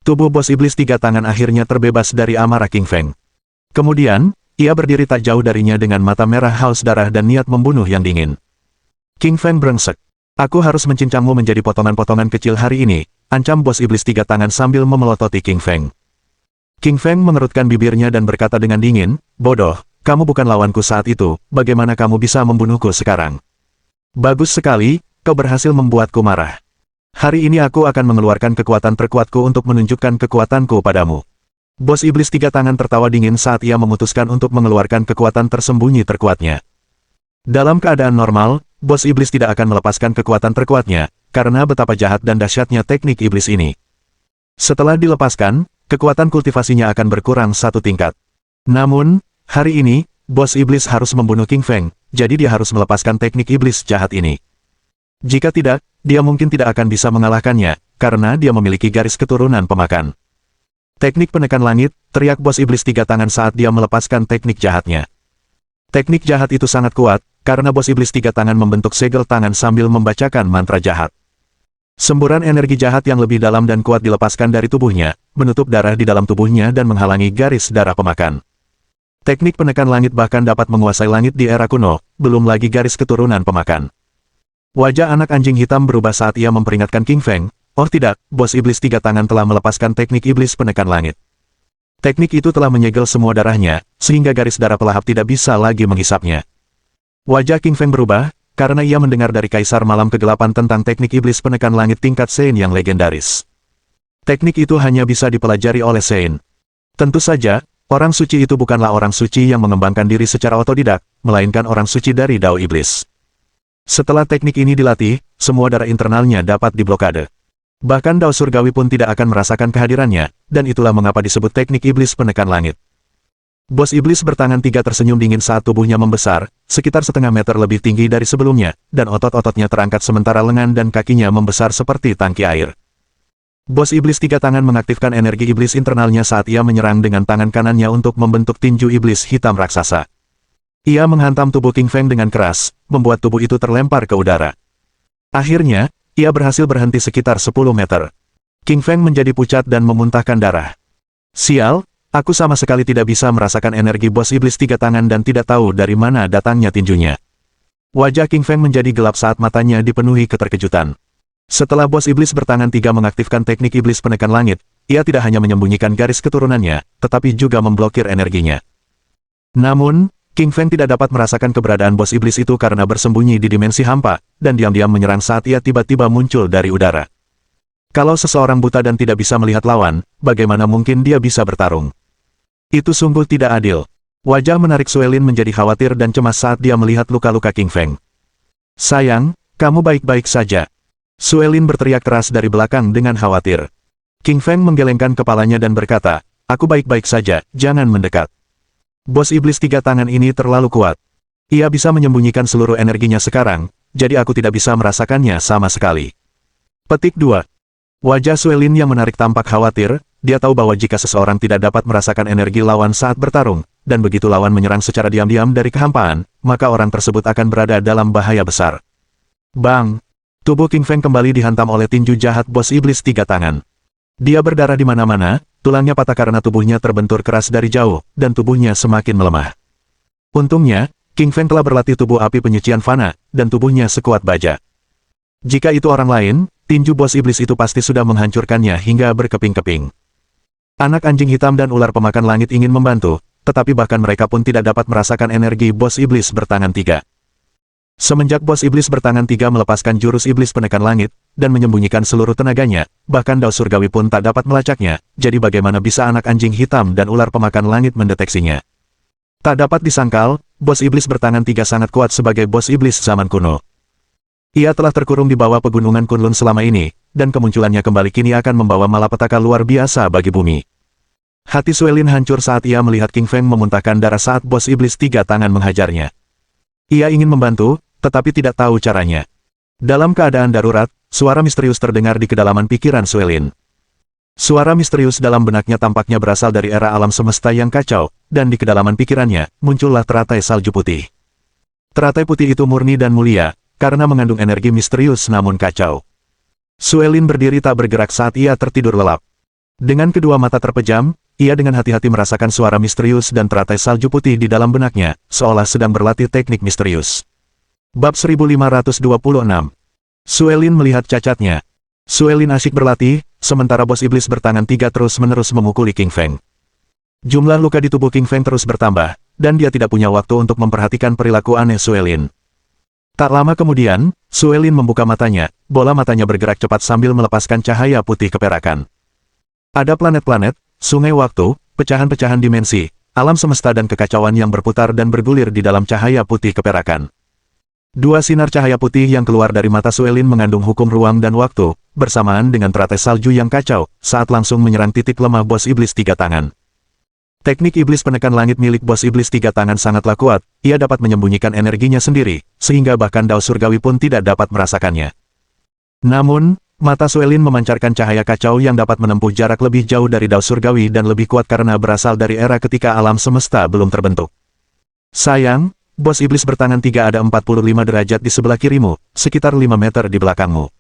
Tubuh bos iblis 3 tangan akhirnya terbebas dari amarah King Feng. Kemudian, ia berdiri tak jauh darinya dengan mata merah haus darah dan niat membunuh yang dingin. King Feng brengsek. Aku harus mencincangmu menjadi potongan-potongan kecil hari ini, ancam bos iblis 3 tangan sambil memelototi King Feng. King Feng mengerutkan bibirnya dan berkata dengan dingin, bodoh, kamu bukan lawanku saat itu, bagaimana kamu bisa membunuhku sekarang? Bagus sekali, kau berhasil membuatku marah. Hari ini aku akan mengeluarkan kekuatan terkuatku untuk menunjukkan kekuatanku padamu. Bos iblis 3 tangan tertawa dingin saat ia memutuskan untuk mengeluarkan kekuatan tersembunyi terkuatnya. Dalam keadaan normal, bos iblis tidak akan melepaskan kekuatan terkuatnya, karena betapa jahat dan dahsyatnya teknik iblis ini. Setelah dilepaskan, kekuatan kultivasinya akan berkurang 1 tingkat. Namun, hari ini, bos iblis harus membunuh King Feng, jadi dia harus melepaskan teknik iblis jahat ini. Jika tidak, dia mungkin tidak akan bisa mengalahkannya, karena dia memiliki garis keturunan pemakan. Teknik penekan langit, teriak bos iblis 3 tangan saat dia melepaskan teknik jahatnya. Teknik jahat itu sangat kuat, karena bos iblis 3 tangan membentuk segel tangan sambil membacakan mantra jahat. Semburan energi jahat yang lebih dalam dan kuat dilepaskan dari tubuhnya, menutup darah di dalam tubuhnya dan menghalangi garis darah pemakan. Teknik penekan langit bahkan dapat menguasai langit di era kuno, belum lagi garis keturunan pemakan. Wajah anak anjing hitam berubah saat ia memperingatkan King Feng, oh tidak, bos iblis 3 tangan telah melepaskan teknik iblis penekan langit. Teknik itu telah menyegel semua darahnya, sehingga garis darah pelahap tidak bisa lagi menghisapnya. Wajah King Feng berubah, karena ia mendengar dari Kaisar Malam Kegelapan tentang teknik iblis penekan langit tingkat Sein yang legendaris. Teknik itu hanya bisa dipelajari oleh Sein. Tentu saja, orang suci itu bukanlah orang suci yang mengembangkan diri secara otodidak, melainkan orang suci dari Dao Iblis. Setelah teknik ini dilatih, semua darah internalnya dapat diblokade. Bahkan Dao Surgawi pun tidak akan merasakan kehadirannya, dan itulah mengapa disebut teknik iblis penekan langit. Bos iblis bertangan 3 tersenyum dingin saat tubuhnya membesar, sekitar setengah meter lebih tinggi dari sebelumnya, dan otot-ototnya terangkat sementara lengan dan kakinya membesar seperti tangki air. Bos iblis 3 tangan mengaktifkan energi iblis internalnya saat ia menyerang dengan tangan kanannya untuk membentuk tinju iblis hitam raksasa. Ia menghantam tubuh King Feng dengan keras, membuat tubuh itu terlempar ke udara. Akhirnya, ia berhasil berhenti sekitar 10 meter. King Feng menjadi pucat dan memuntahkan darah. Sial, aku sama sekali tidak bisa merasakan energi bos iblis 3 tangan dan tidak tahu dari mana datangnya tinjunya. Wajah King Feng menjadi gelap saat matanya dipenuhi keterkejutan. Setelah bos iblis bertangan 3 mengaktifkan teknik iblis penekan langit, ia tidak hanya menyembunyikan garis keturunannya, tetapi juga memblokir energinya. Namun, King Feng tidak dapat merasakan keberadaan bos iblis itu karena bersembunyi di dimensi hampa, dan diam-diam menyerang saat ia tiba-tiba muncul dari udara. Kalau seseorang buta dan tidak bisa melihat lawan, bagaimana mungkin dia bisa bertarung? Itu sungguh tidak adil. Wajah menarik Suelin menjadi khawatir dan cemas saat dia melihat luka-luka King Feng. Sayang, kamu baik-baik saja. Suelin berteriak keras dari belakang dengan khawatir. King Feng menggelengkan kepalanya dan berkata, aku baik-baik saja, jangan mendekat. Bos iblis 3 tangan ini terlalu kuat. Ia bisa menyembunyikan seluruh energinya sekarang, jadi aku tidak bisa merasakannya sama sekali. Petik 2. Wajah Suelin yang menarik tampak khawatir, dia tahu bahwa jika seseorang tidak dapat merasakan energi lawan saat bertarung, dan begitu lawan menyerang secara diam-diam dari kehampaan, maka orang tersebut akan berada dalam bahaya besar. Bang! Tubuh King Feng kembali dihantam oleh tinju jahat bos iblis 3 tangan. Dia berdarah di mana-mana, tulangnya patah karena tubuhnya terbentur keras dari jauh, dan tubuhnya semakin melemah. Untungnya, King Feng telah berlatih tubuh api penyucian fana, dan tubuhnya sekuat baja. Jika itu orang lain, tinju bos iblis itu pasti sudah menghancurkannya hingga berkeping-keping. Anak anjing hitam dan ular pemakan langit ingin membantu, tetapi bahkan mereka pun tidak dapat merasakan energi bos iblis bertangan 3. Semenjak bos iblis bertangan tiga melepaskan jurus iblis penekan langit, dan menyembunyikan seluruh tenaganya, bahkan Dao Surgawi pun tak dapat melacaknya, jadi bagaimana bisa anak anjing hitam dan ular pemakan langit mendeteksinya? Tak dapat disangkal, bos iblis bertangan tiga sangat kuat sebagai bos iblis zaman kuno. Ia telah terkurung di bawah pegunungan Kunlun selama ini, dan kemunculannya kembali kini akan membawa malapetaka luar biasa bagi bumi. Hati Suelin hancur saat ia melihat King Feng memuntahkan darah saat bos iblis tiga tangan menghajarnya. Ia ingin membantu, tetapi tidak tahu caranya. Dalam keadaan darurat, suara misterius terdengar di kedalaman pikiran Suelin. Suara misterius dalam benaknya tampaknya berasal dari era alam semesta yang kacau, dan di kedalaman pikirannya, muncullah teratai salju putih. Teratai putih itu murni dan mulia, karena mengandung energi misterius namun kacau. Suelin berdiri tak bergerak saat ia tertidur lelap. Dengan kedua mata terpejam, ia dengan hati-hati merasakan suara misterius dan teratai salju putih di dalam benaknya, seolah sedang berlatih teknik misterius. Bab 1526. Suelin melihat cacatnya. Suelin asyik berlatih, sementara bos iblis bertangan tiga terus-menerus memukuli King Feng. Jumlah luka di tubuh King Feng terus bertambah, dan dia tidak punya waktu untuk memperhatikan perilaku aneh Suelin. Tak lama kemudian, Suelin membuka matanya, bola matanya bergerak cepat sambil melepaskan cahaya putih keperakan. Ada planet-planet, sungai waktu, pecahan-pecahan dimensi, alam semesta dan kekacauan yang berputar dan bergulir di dalam cahaya putih keperakan. Dua sinar cahaya putih yang keluar dari mata Suelin mengandung hukum ruang dan waktu, bersamaan dengan teratai salju yang kacau, saat langsung menyerang titik lemah bos iblis tiga tangan. Teknik iblis penekan langit milik bos iblis tiga tangan sangatlah kuat, ia dapat menyembunyikan energinya sendiri, sehingga bahkan Dao Surgawi pun tidak dapat merasakannya. Namun, mata Suelin memancarkan cahaya kacau yang dapat menempuh jarak lebih jauh dari Dao Surgawi dan lebih kuat karena berasal dari era ketika alam semesta belum terbentuk. Sayang, bos iblis bertangan tiga ada 45 derajat di sebelah kirimu, sekitar 5 meter di belakangmu.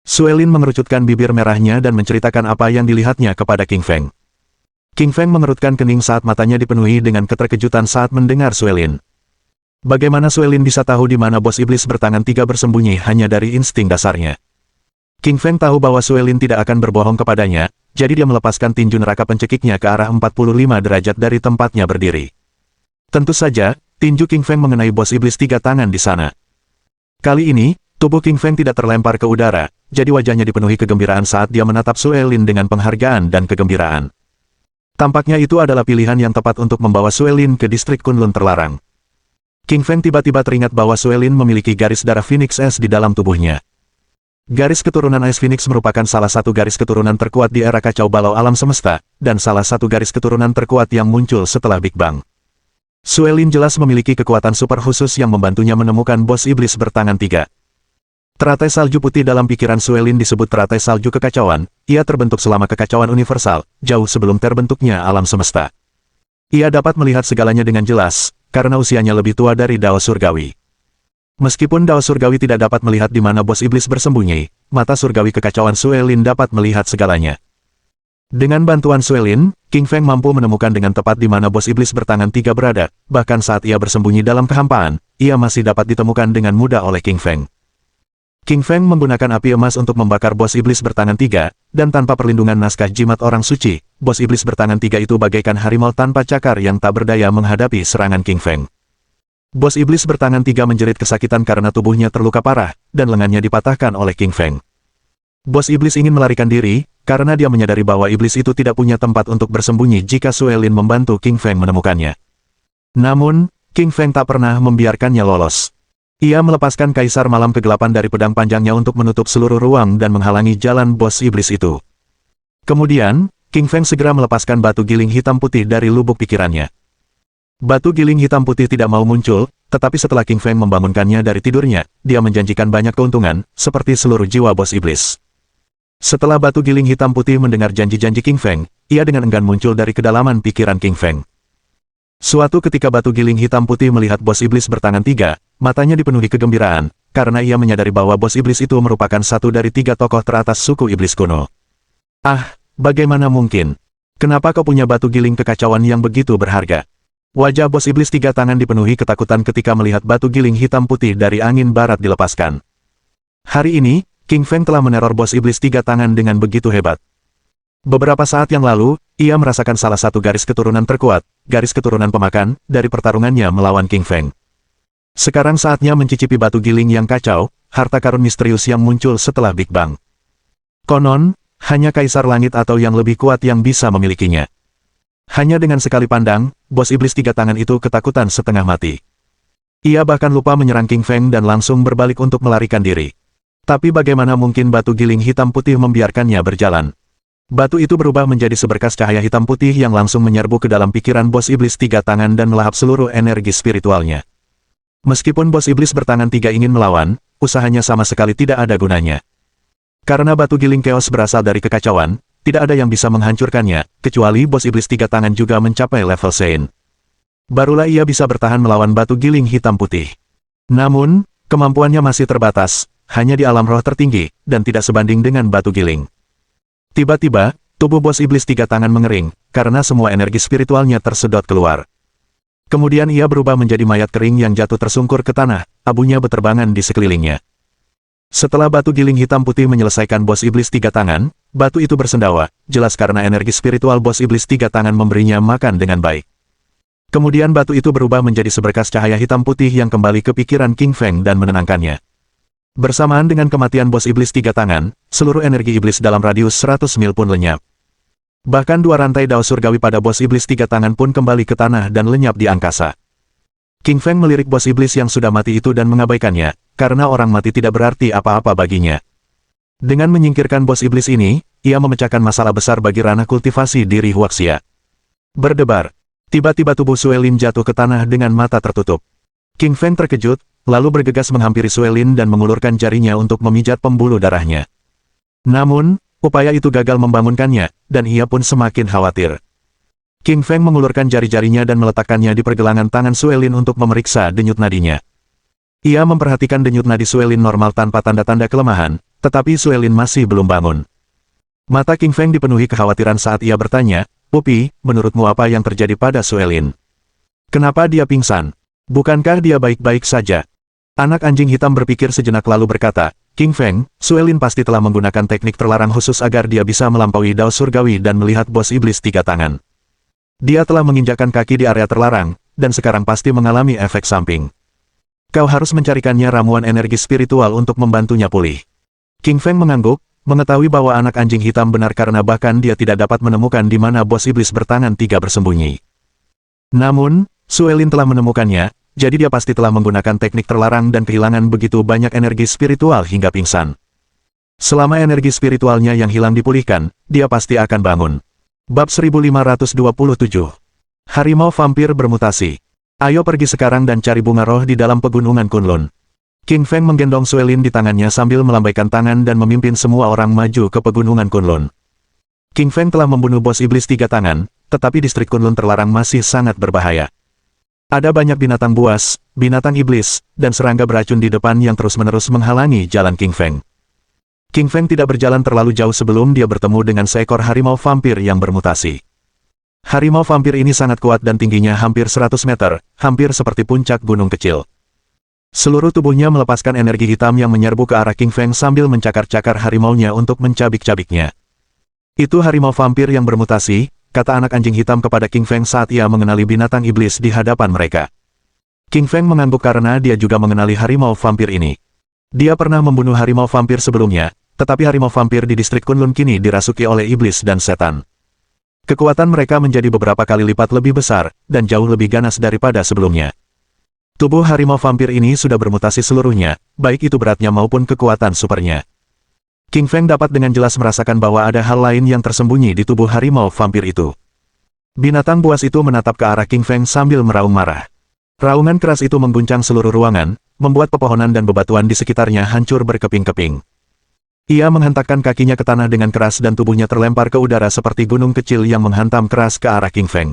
Suelin mengerucutkan bibir merahnya dan menceritakan apa yang dilihatnya kepada King Feng. King Feng mengerutkan kening saat matanya dipenuhi dengan keterkejutan saat mendengar Suelin. Bagaimana Suelin bisa tahu di mana bos iblis bertangan tiga bersembunyi hanya dari insting dasarnya? King Feng tahu bahwa Suelin tidak akan berbohong kepadanya, jadi dia melepaskan tinju neraka pencekiknya ke arah 45 derajat dari tempatnya berdiri. Tentu saja, tinju King Feng mengenai bos iblis tiga tangan di sana. Kali ini, tubuh King Feng tidak terlempar ke udara, jadi wajahnya dipenuhi kegembiraan saat dia menatap Suelin dengan penghargaan dan kegembiraan. Tampaknya itu adalah pilihan yang tepat untuk membawa Suelin ke distrik Kunlun terlarang. King Feng tiba-tiba teringat bahwa Suelin memiliki garis darah Phoenix Es di dalam tubuhnya. Garis keturunan Ice Phoenix merupakan salah satu garis keturunan terkuat di era kacau balau alam semesta, dan salah satu garis keturunan terkuat yang muncul setelah Big Bang. Suelin jelas memiliki kekuatan super khusus yang membantunya menemukan bos iblis bertangan tiga. Teratai salju putih dalam pikiran Suelin disebut teratai salju kekacauan, ia terbentuk selama kekacauan universal, jauh sebelum terbentuknya alam semesta. Ia dapat melihat segalanya dengan jelas, karena usianya lebih tua dari Dao Surgawi. Meskipun Dao Surgawi tidak dapat melihat di mana bos iblis bersembunyi, mata surgawi kekacauan Suelin dapat melihat segalanya. Dengan bantuan Suelin, King Feng mampu menemukan dengan tepat di mana bos iblis bertangan tiga berada, bahkan saat ia bersembunyi dalam kehampaan, ia masih dapat ditemukan dengan mudah oleh King Feng. King Feng menggunakan api emas untuk membakar bos iblis bertangan tiga, dan tanpa perlindungan naskah jimat orang suci, bos iblis bertangan tiga itu bagaikan harimau tanpa cakar yang tak berdaya menghadapi serangan King Feng. Bos iblis bertangan tiga menjerit kesakitan karena tubuhnya terluka parah, dan lengannya dipatahkan oleh King Feng. Bos iblis ingin melarikan diri, karena dia menyadari bahwa iblis itu tidak punya tempat untuk bersembunyi jika Suelin membantu King Feng menemukannya. Namun, King Feng tak pernah membiarkannya lolos. Ia melepaskan kaisar malam kegelapan dari pedang panjangnya untuk menutup seluruh ruang dan menghalangi jalan bos iblis itu. Kemudian, King Feng segera melepaskan batu giling hitam putih dari lubuk pikirannya. Batu giling hitam putih tidak mau muncul, tetapi setelah King Feng membangunkannya dari tidurnya, dia menjanjikan banyak keuntungan, seperti seluruh jiwa bos iblis. Setelah batu giling hitam putih mendengar janji-janji King Feng, ia dengan enggan muncul dari kedalaman pikiran King Feng. Suatu ketika batu giling hitam putih melihat bos iblis bertangan tiga, matanya dipenuhi kegembiraan, karena ia menyadari bahwa bos iblis itu merupakan satu dari tiga tokoh teratas suku iblis kuno. Ah, bagaimana mungkin? Kenapa kau punya batu giling kekacauan yang begitu berharga? Wajah bos iblis tiga tangan dipenuhi ketakutan ketika melihat batu giling hitam putih dari angin barat dilepaskan. Hari ini, King Feng telah meneror bos iblis tiga tangan dengan begitu hebat. Beberapa saat yang lalu, ia merasakan salah satu garis keturunan terkuat, garis keturunan pemakan, dari pertarungannya melawan King Feng. Sekarang saatnya mencicipi batu giling yang kacau, harta karun misterius yang muncul setelah Big Bang. Konon, hanya Kaisar Langit atau yang lebih kuat yang bisa memilikinya. Hanya dengan sekali pandang, bos iblis 3 tangan itu ketakutan setengah mati. Ia bahkan lupa menyerang King Feng dan langsung berbalik untuk melarikan diri. Tapi bagaimana mungkin batu giling hitam putih membiarkannya berjalan? Batu itu berubah menjadi seberkas cahaya hitam putih yang langsung menyerbu ke dalam pikiran bos iblis 3 tangan dan melahap seluruh energi spiritualnya. Meskipun bos iblis bertangan 3 ingin melawan, usahanya sama sekali tidak ada gunanya. Karena batu giling chaos berasal dari kekacauan, tidak ada yang bisa menghancurkannya, kecuali bos iblis 3 tangan juga mencapai level Sein. Barulah ia bisa bertahan melawan batu giling hitam putih. Namun, kemampuannya masih terbatas, hanya di alam roh tertinggi, dan tidak sebanding dengan batu giling. Tiba-tiba, tubuh bos iblis 3 tangan mengering, karena semua energi spiritualnya tersedot keluar. Kemudian ia berubah menjadi mayat kering yang jatuh tersungkur ke tanah, abunya beterbangan di sekelilingnya. Setelah batu giling hitam putih menyelesaikan bos iblis 3 tangan, batu itu bersendawa, jelas karena energi spiritual bos iblis 3 tangan memberinya makan dengan baik. Kemudian batu itu berubah menjadi seberkas cahaya hitam putih yang kembali ke pikiran King Feng dan menenangkannya. Bersamaan dengan kematian bos iblis 3 tangan, seluruh energi iblis dalam radius 100 mil pun lenyap. Bahkan 2 rantai dao surgawi pada bos iblis 3 tangan pun kembali ke tanah dan lenyap di angkasa. King Feng melirik bos iblis yang sudah mati itu dan mengabaikannya, karena orang mati tidak berarti apa-apa baginya. Dengan menyingkirkan bos iblis ini, ia memecahkan masalah besar bagi ranah kultivasi diri Huaxia. Berdebar. Tiba-tiba tubuh Suelin jatuh ke tanah dengan mata tertutup. King Feng terkejut, lalu bergegas menghampiri Suelin dan mengulurkan jarinya untuk memijat pembuluh darahnya. Namun, upaya itu gagal membangunkannya, dan ia pun semakin khawatir. King Feng mengulurkan jari-jarinya dan meletakkannya di pergelangan tangan Suelin untuk memeriksa denyut nadinya. Ia memperhatikan denyut nadi Suelin normal tanpa tanda-tanda kelemahan, tetapi Suelin masih belum bangun. Mata King Feng dipenuhi kekhawatiran saat ia bertanya, "Pupi, menurutmu apa yang terjadi pada Suelin? Kenapa dia pingsan? Bukankah dia baik-baik saja?" Anak anjing hitam berpikir sejenak lalu berkata, "King Feng, Suelin pasti telah menggunakan teknik terlarang khusus agar dia bisa melampaui dao surgawi dan melihat bos iblis 3 tangan. Dia telah menginjakkan kaki di area terlarang, dan sekarang pasti mengalami efek samping. Kau harus mencarikannya ramuan energi spiritual untuk membantunya pulih." King Feng mengangguk, mengetahui bahwa anak anjing hitam benar karena bahkan dia tidak dapat menemukan di mana bos iblis bertangan 3 bersembunyi. Namun, Suelin telah menemukannya, jadi dia pasti telah menggunakan teknik terlarang dan kehilangan begitu banyak energi spiritual hingga pingsan. Selama energi spiritualnya yang hilang dipulihkan, dia pasti akan bangun. Bab 1527. Harimau vampir bermutasi. Ayo pergi sekarang dan cari bunga roh di dalam pegunungan Kunlun. King Feng menggendong Suelin di tangannya sambil melambaikan tangan dan memimpin semua orang maju ke pegunungan Kunlun. King Feng telah membunuh bos iblis 3 tangan, tetapi distrik Kunlun terlarang masih sangat berbahaya. Ada banyak binatang buas, binatang iblis, dan serangga beracun di depan yang terus-menerus menghalangi jalan King Feng. King Feng tidak berjalan terlalu jauh sebelum dia bertemu dengan seekor harimau vampir yang bermutasi. Harimau vampir ini sangat kuat dan tingginya hampir 100 meter, hampir seperti puncak gunung kecil. Seluruh tubuhnya melepaskan energi hitam yang menyerbu ke arah King Feng sambil mencakar-cakar harimaunya untuk mencabik-cabiknya. "Itu harimau vampir yang bermutasi," kata anak anjing hitam kepada King Feng saat ia mengenali binatang iblis di hadapan mereka. King Feng mengangguk karena dia juga mengenali harimau vampir ini. Dia pernah membunuh harimau vampir sebelumnya, tetapi harimau vampir di distrik Kunlun kini dirasuki oleh iblis dan setan. Kekuatan mereka menjadi beberapa kali lipat lebih besar, dan jauh lebih ganas daripada sebelumnya. Tubuh harimau vampir ini sudah bermutasi seluruhnya, baik itu beratnya maupun kekuatan supernya. King Feng dapat dengan jelas merasakan bahwa ada hal lain yang tersembunyi di tubuh harimau vampir itu. Binatang buas itu menatap ke arah King Feng sambil meraung marah. Raungan keras itu mengguncang seluruh ruangan, membuat pepohonan dan bebatuan di sekitarnya hancur berkeping-keping. Ia menghentakkan kakinya ke tanah dengan keras dan tubuhnya terlempar ke udara seperti gunung kecil yang menghantam keras ke arah King Feng.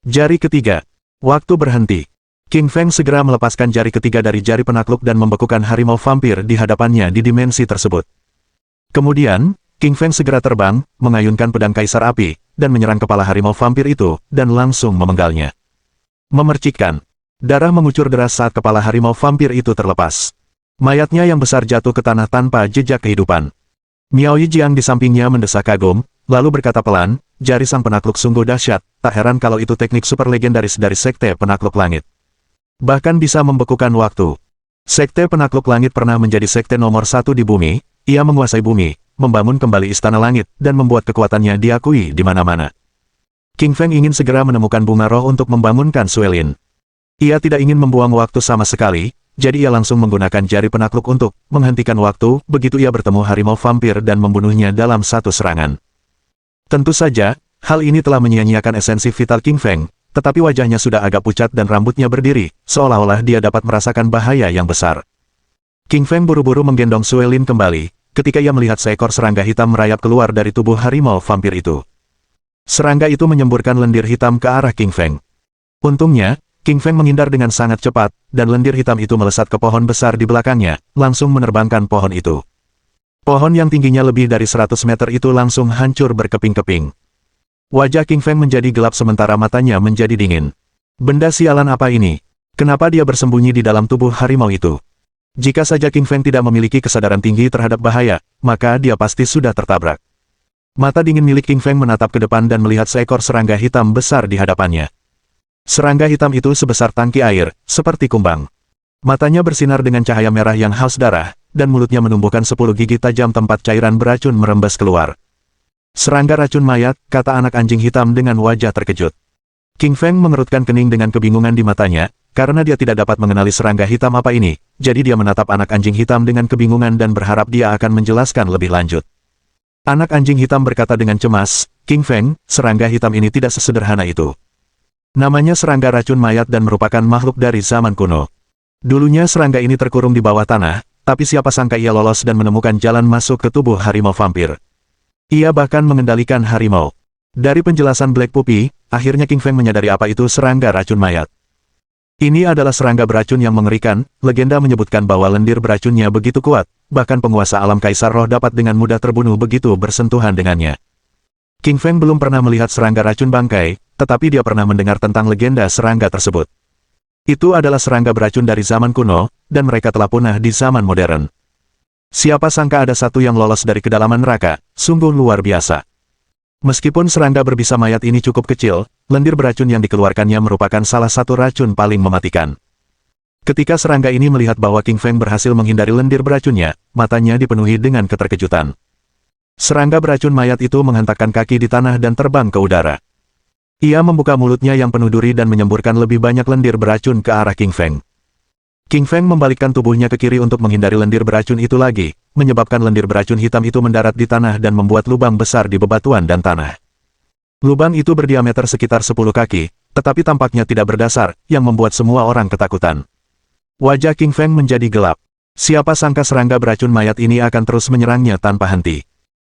Jari ketiga. Waktu berhenti. King Feng segera melepaskan jari ketiga dari jari penakluk dan membekukan harimau vampir di hadapannya di dimensi tersebut. Kemudian, King Feng segera terbang, mengayunkan pedang kaisar api, dan menyerang kepala harimau vampir itu, dan langsung memenggalnya. Memercikkan. Darah mengucur deras saat kepala harimau vampir itu terlepas. Mayatnya yang besar jatuh ke tanah tanpa jejak kehidupan. Miao Yijiang di sampingnya mendesak kagum, lalu berkata pelan, "Jari sang penakluk sungguh dahsyat, tak heran kalau itu teknik super legendaris dari sekte penakluk langit." Bahkan bisa membekukan waktu. Sekte Penakluk Langit pernah menjadi sekte nomor 1 di bumi, ia menguasai bumi, membangun kembali Istana Langit, dan membuat kekuatannya diakui di mana-mana. King Feng ingin segera menemukan bunga roh untuk membangunkan Suelin. Ia tidak ingin membuang waktu sama sekali, jadi ia langsung menggunakan jari penakluk untuk menghentikan waktu, begitu ia bertemu harimau vampir dan membunuhnya dalam satu serangan. Tentu saja, hal ini telah menyia-nyiakan esensi vital King Feng, tetapi wajahnya sudah agak pucat dan rambutnya berdiri, seolah-olah dia dapat merasakan bahaya yang besar. King Feng buru-buru menggendong Suelin kembali, ketika ia melihat seekor serangga hitam merayap keluar dari tubuh harimau vampir itu. Serangga itu menyemburkan lendir hitam ke arah King Feng. Untungnya, King Feng menghindar dengan sangat cepat, dan lendir hitam itu melesat ke pohon besar di belakangnya, langsung menerbangkan pohon itu. Pohon yang tingginya lebih dari 100 meter itu langsung hancur berkeping-keping. Wajah King Feng menjadi gelap sementara matanya menjadi dingin. Benda sialan apa ini? Kenapa dia bersembunyi di dalam tubuh harimau itu? Jika saja King Feng tidak memiliki kesadaran tinggi terhadap bahaya, maka dia pasti sudah tertabrak. Mata dingin milik King Feng menatap ke depan dan melihat seekor serangga hitam besar di hadapannya. Serangga hitam itu sebesar tangki air, seperti kumbang. Matanya bersinar dengan cahaya merah yang haus darah, dan mulutnya menumbuhkan 10 gigi tajam tempat cairan beracun merembes keluar. Serangga racun mayat, kata anak anjing hitam dengan wajah terkejut. King Feng mengerutkan kening dengan kebingungan di matanya, karena dia tidak dapat mengenali serangga hitam apa ini, jadi dia menatap anak anjing hitam dengan kebingungan dan berharap dia akan menjelaskan lebih lanjut. Anak anjing hitam berkata dengan cemas, King Feng, serangga hitam ini tidak sesederhana itu. Namanya serangga racun mayat dan merupakan makhluk dari zaman kuno. Dulunya serangga ini terkurung di bawah tanah, tapi siapa sangka ia lolos dan menemukan jalan masuk ke tubuh harimau vampir. Ia bahkan mengendalikan harimau. Dari penjelasan Black Puppy, akhirnya King Feng menyadari apa itu serangga racun mayat. Ini adalah serangga beracun yang mengerikan, legenda menyebutkan bahwa lendir beracunnya begitu kuat, bahkan penguasa alam Kaisar Roh dapat dengan mudah terbunuh begitu bersentuhan dengannya. King Feng belum pernah melihat serangga racun bangkai, tetapi dia pernah mendengar tentang legenda serangga tersebut. Itu adalah serangga beracun dari zaman kuno, dan mereka telah punah di zaman modern. Siapa sangka ada satu yang lolos dari kedalaman neraka, sungguh luar biasa. Meskipun serangga berbisa mayat ini cukup kecil, lendir beracun yang dikeluarkannya merupakan salah satu racun paling mematikan. Ketika serangga ini melihat bahwa King Feng berhasil menghindari lendir beracunnya, matanya dipenuhi dengan keterkejutan. Serangga beracun mayat itu menghentakkan kaki di tanah dan terbang ke udara. Ia membuka mulutnya yang penuh duri dan menyemburkan lebih banyak lendir beracun ke arah King Feng. King Feng membalikkan tubuhnya ke kiri untuk menghindari lendir beracun itu lagi, menyebabkan lendir beracun hitam itu mendarat di tanah dan membuat lubang besar di bebatuan dan tanah. Lubang itu berdiameter sekitar 10 kaki, tetapi tampaknya tidak berdasar, yang membuat semua orang ketakutan. Wajah King Feng menjadi gelap. Siapa sangka serangga beracun mayat ini akan terus menyerangnya tanpa henti.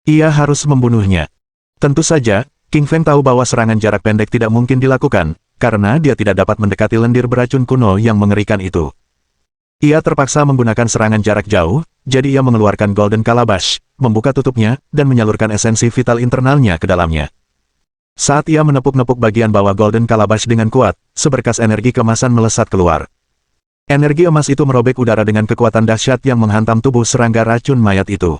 Ia harus membunuhnya. Tentu saja, King Feng tahu bahwa serangan jarak pendek tidak mungkin dilakukan, karena dia tidak dapat mendekati lendir beracun kuno yang mengerikan itu. Ia terpaksa menggunakan serangan jarak jauh, jadi ia mengeluarkan Golden Calabash, membuka tutupnya, dan menyalurkan esensi vital internalnya ke dalamnya. Saat ia menepuk-nepuk bagian bawah Golden Calabash dengan kuat, seberkas energi kemasan melesat keluar. Energi emas itu merobek udara dengan kekuatan dahsyat yang menghantam tubuh serangga racun mayat itu.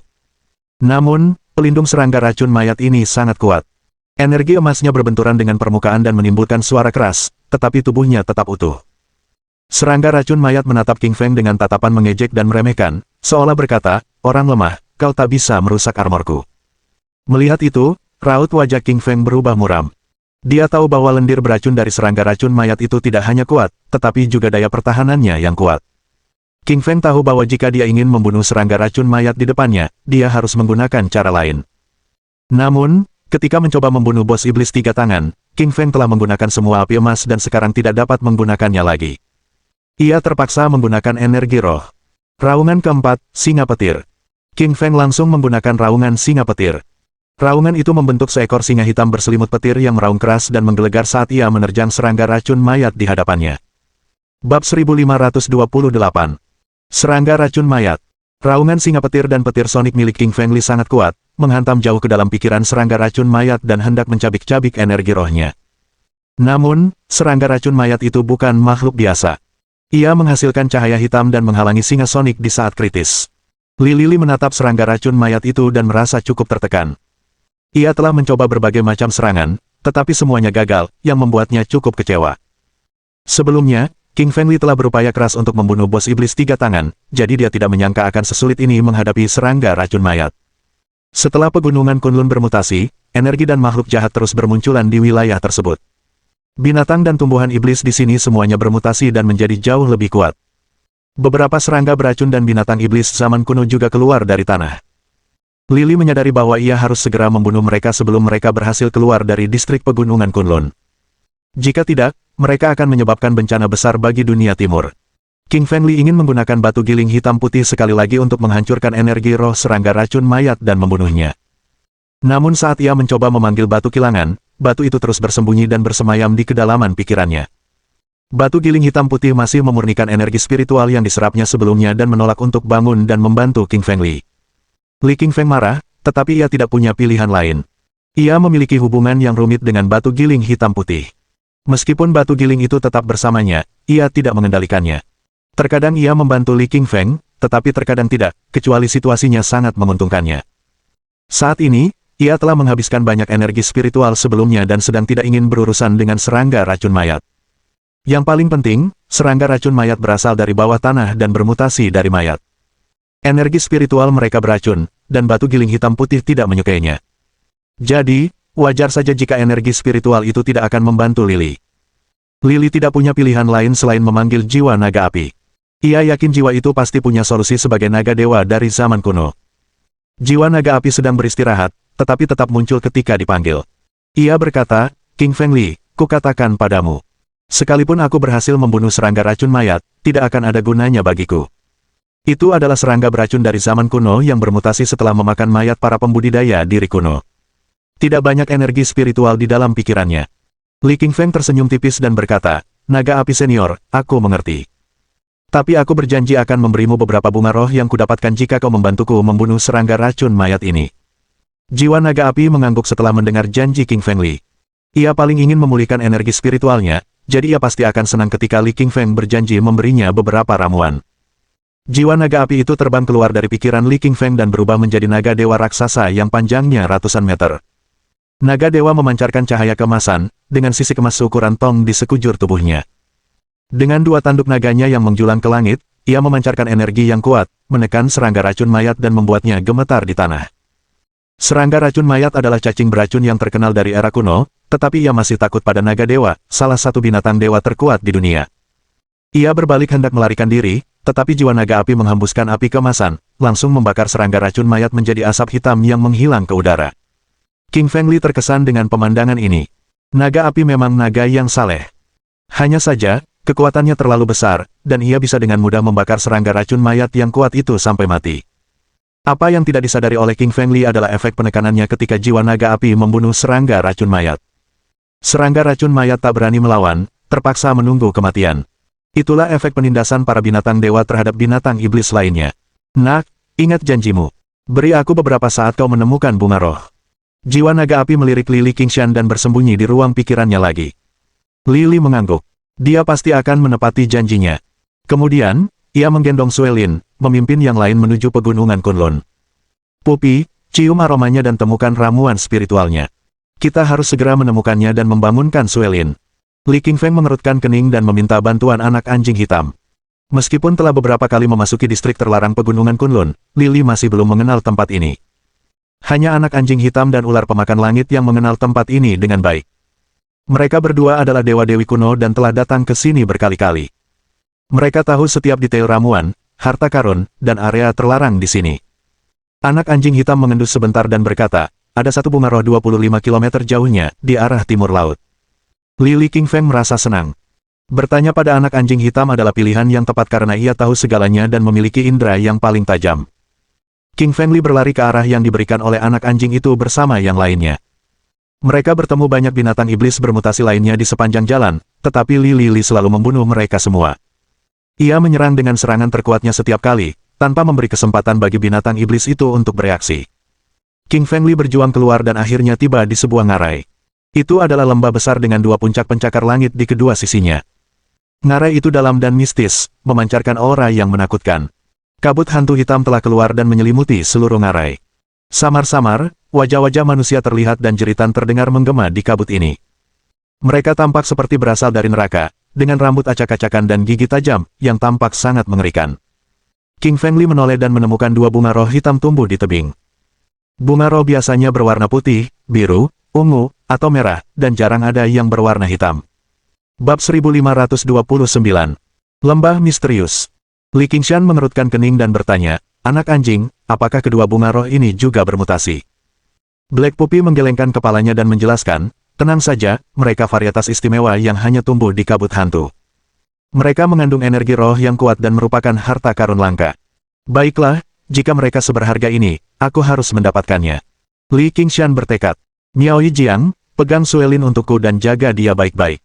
Namun, pelindung serangga racun mayat ini sangat kuat. Energi emasnya berbenturan dengan permukaan dan menimbulkan suara keras, tetapi tubuhnya tetap utuh. Serangga racun mayat menatap King Feng dengan tatapan mengejek dan meremehkan, seolah berkata, orang lemah, kau tak bisa merusak armorku. Melihat itu, raut wajah King Feng berubah muram. Dia tahu bahwa lendir beracun dari serangga racun mayat itu tidak hanya kuat, tetapi juga daya pertahanannya yang kuat. King Feng tahu bahwa jika dia ingin membunuh serangga racun mayat di depannya, dia harus menggunakan cara lain. Namun, ketika mencoba membunuh bos iblis 3 tangan, King Feng telah menggunakan semua api emas dan sekarang tidak dapat menggunakannya lagi. Ia terpaksa menggunakan energi roh. Raungan keempat, Singa Petir. King Feng langsung menggunakan raungan Singa Petir. Raungan itu membentuk seekor singa hitam berselimut petir yang meraung keras dan menggelegar saat ia menerjang serangga racun mayat di hadapannya. Bab 1528. Serangga racun mayat. Raungan singa petir dan petir sonik milik King Feng Li sangat kuat, menghantam jauh ke dalam pikiran serangga racun mayat dan hendak mencabik-cabik energi rohnya. Namun, serangga racun mayat itu bukan makhluk biasa. Ia menghasilkan cahaya hitam dan menghalangi singa sonik di saat kritis. Li Lili menatap serangga racun mayat itu dan merasa cukup tertekan. Ia telah mencoba berbagai macam serangan, tetapi semuanya gagal, yang membuatnya cukup kecewa. Sebelumnya, King Fengli telah berupaya keras untuk membunuh bos iblis tiga tangan, jadi dia tidak menyangka akan sesulit ini menghadapi serangga racun mayat. Setelah pegunungan Kunlun bermutasi, energi dan makhluk jahat terus bermunculan di wilayah tersebut. Binatang dan tumbuhan iblis di sini semuanya bermutasi dan menjadi jauh lebih kuat. Beberapa serangga beracun dan binatang iblis zaman kuno juga keluar dari tanah. Lily menyadari bahwa ia harus segera membunuh mereka sebelum mereka berhasil keluar dari distrik pegunungan Kunlun. Jika tidak, mereka akan menyebabkan bencana besar bagi dunia timur. King Fengli ingin menggunakan batu giling hitam putih sekali lagi untuk menghancurkan energi roh serangga racun mayat dan membunuhnya. Namun saat ia mencoba memanggil batu kilangan, batu itu terus bersembunyi dan bersemayam di kedalaman pikirannya. Batu giling hitam putih masih memurnikan energi spiritual yang diserapnya sebelumnya dan menolak untuk bangun dan membantu King Fengli. Li King Feng marah, tetapi ia tidak punya pilihan lain. Ia memiliki hubungan yang rumit dengan batu giling hitam putih. Meskipun batu giling itu tetap bersamanya, ia tidak mengendalikannya. Terkadang ia membantu Li King Feng, tetapi terkadang tidak, kecuali situasinya sangat menguntungkannya. Saat ini, ia telah menghabiskan banyak energi spiritual sebelumnya dan sedang tidak ingin berurusan dengan serangga racun mayat. Yang paling penting, serangga racun mayat berasal dari bawah tanah dan bermutasi dari mayat. Energi spiritual mereka beracun, dan batu giling hitam putih tidak menyukainya. Jadi, wajar saja jika energi spiritual itu tidak akan membantu Lily. Lily tidak punya pilihan lain selain memanggil jiwa naga api. Ia yakin jiwa itu pasti punya solusi sebagai naga dewa dari zaman kuno. Jiwa naga api sedang beristirahat, tetapi tetap muncul ketika dipanggil. Ia berkata, King Fengli, kukatakan padamu. Sekalipun aku berhasil membunuh serangga racun mayat, tidak akan ada gunanya bagiku. Itu adalah serangga beracun dari zaman kuno yang bermutasi setelah memakan mayat para pembudidaya diri kuno. Tidak banyak energi spiritual di dalam pikirannya. Li King Feng tersenyum tipis dan berkata, naga api senior, aku mengerti. Tapi aku berjanji akan memberimu beberapa bunga roh yang kudapatkan jika kau membantuku membunuh serangga racun mayat ini. Jiwa naga api mengangguk setelah mendengar janji King Feng Li. Ia paling ingin memulihkan energi spiritualnya, jadi ia pasti akan senang ketika Li King Feng berjanji memberinya beberapa ramuan. Jiwa naga api itu terbang keluar dari pikiran Li King Feng dan berubah menjadi naga dewa raksasa yang panjangnya ratusan meter. Naga dewa memancarkan cahaya keemasan, dengan sisik emas seukuran tong di sekujur tubuhnya. Dengan dua tanduk naganya yang menjulang ke langit, ia memancarkan energi yang kuat, menekan serangga racun mayat dan membuatnya gemetar di tanah. Serangga racun mayat adalah cacing beracun yang terkenal dari era kuno, tetapi ia masih takut pada naga dewa, salah satu binatang dewa terkuat di dunia. Ia berbalik hendak melarikan diri, tetapi jiwa naga api menghembuskan api keemasan, langsung membakar serangga racun mayat menjadi asap hitam yang menghilang ke udara. King Fengli terkesan dengan pemandangan ini. Naga api memang naga yang saleh. Hanya saja, kekuatannya terlalu besar, dan ia bisa dengan mudah membakar serangga racun mayat yang kuat itu sampai mati. Apa yang tidak disadari oleh King Fengli adalah efek penekanannya ketika jiwa naga api membunuh serangga racun mayat. Serangga racun mayat tak berani melawan, terpaksa menunggu kematian. Itulah efek penindasan para binatang dewa terhadap binatang iblis lainnya. Nak, ingat janjimu. Beri aku beberapa saat kau menemukan bunga roh. Jiwa naga api melirik Li Qingshan dan bersembunyi di ruang pikirannya lagi. Lily mengangguk. Dia pasti akan menepati janjinya. Kemudian, ia menggendong Suelin, memimpin yang lain menuju pegunungan Kunlun. Pupi, cium aromanya dan temukan ramuan spiritualnya. Kita harus segera menemukannya dan membangunkan Suelin. Li Qingfeng mengerutkan kening dan meminta bantuan anak anjing hitam. Meskipun telah beberapa kali memasuki distrik terlarang pegunungan Kunlun, Lily masih belum mengenal tempat ini. Hanya anak anjing hitam dan ular pemakan langit yang mengenal tempat ini dengan baik. Mereka berdua adalah dewa-dewi kuno dan telah datang ke sini berkali-kali. Mereka tahu setiap detail ramuan, harta karun, dan area terlarang di sini. Anak anjing hitam mengendus sebentar dan berkata, ada satu bunga roh 25 km jauhnya, di arah timur laut. Li Qingfeng merasa senang. Bertanya pada anak anjing hitam adalah pilihan yang tepat karena ia tahu segalanya dan memiliki indera yang paling tajam. King Fengli berlari ke arah yang diberikan oleh anak anjing itu bersama yang lainnya. Mereka bertemu banyak binatang iblis bermutasi lainnya di sepanjang jalan, tetapi Li selalu membunuh mereka semua. Ia menyerang dengan serangan terkuatnya setiap kali, tanpa memberi kesempatan bagi binatang iblis itu untuk bereaksi. King Fengli berjuang keluar dan akhirnya tiba di sebuah ngarai. Itu adalah lembah besar dengan dua puncak pencakar langit di kedua sisinya. Ngarai itu dalam dan mistis, memancarkan aura yang menakutkan. Kabut hantu hitam telah keluar dan menyelimuti seluruh ngarai. Samar-samar, wajah-wajah manusia terlihat dan jeritan terdengar menggema di kabut ini. Mereka tampak seperti berasal dari neraka, dengan rambut acak-acakan dan gigi tajam, yang tampak sangat mengerikan. King Fengli menoleh dan menemukan dua bunga roh hitam tumbuh di tebing. Bunga roh biasanya berwarna putih, biru, ungu, atau merah, dan jarang ada yang berwarna hitam. Bab 1529. Lembah Misterius. Li Qingshan mengerutkan kening dan bertanya, anak anjing, apakah kedua bunga roh ini juga bermutasi? Black Puppy menggelengkan kepalanya dan menjelaskan, tenang saja, mereka varietas istimewa yang hanya tumbuh di kabut hantu. Mereka mengandung energi roh yang kuat dan merupakan harta karun langka. Baiklah, jika mereka seberharga ini, aku harus mendapatkannya. Li Qingshan bertekad. Miao Yijiang, pegang Suelin untukku dan jaga dia baik-baik.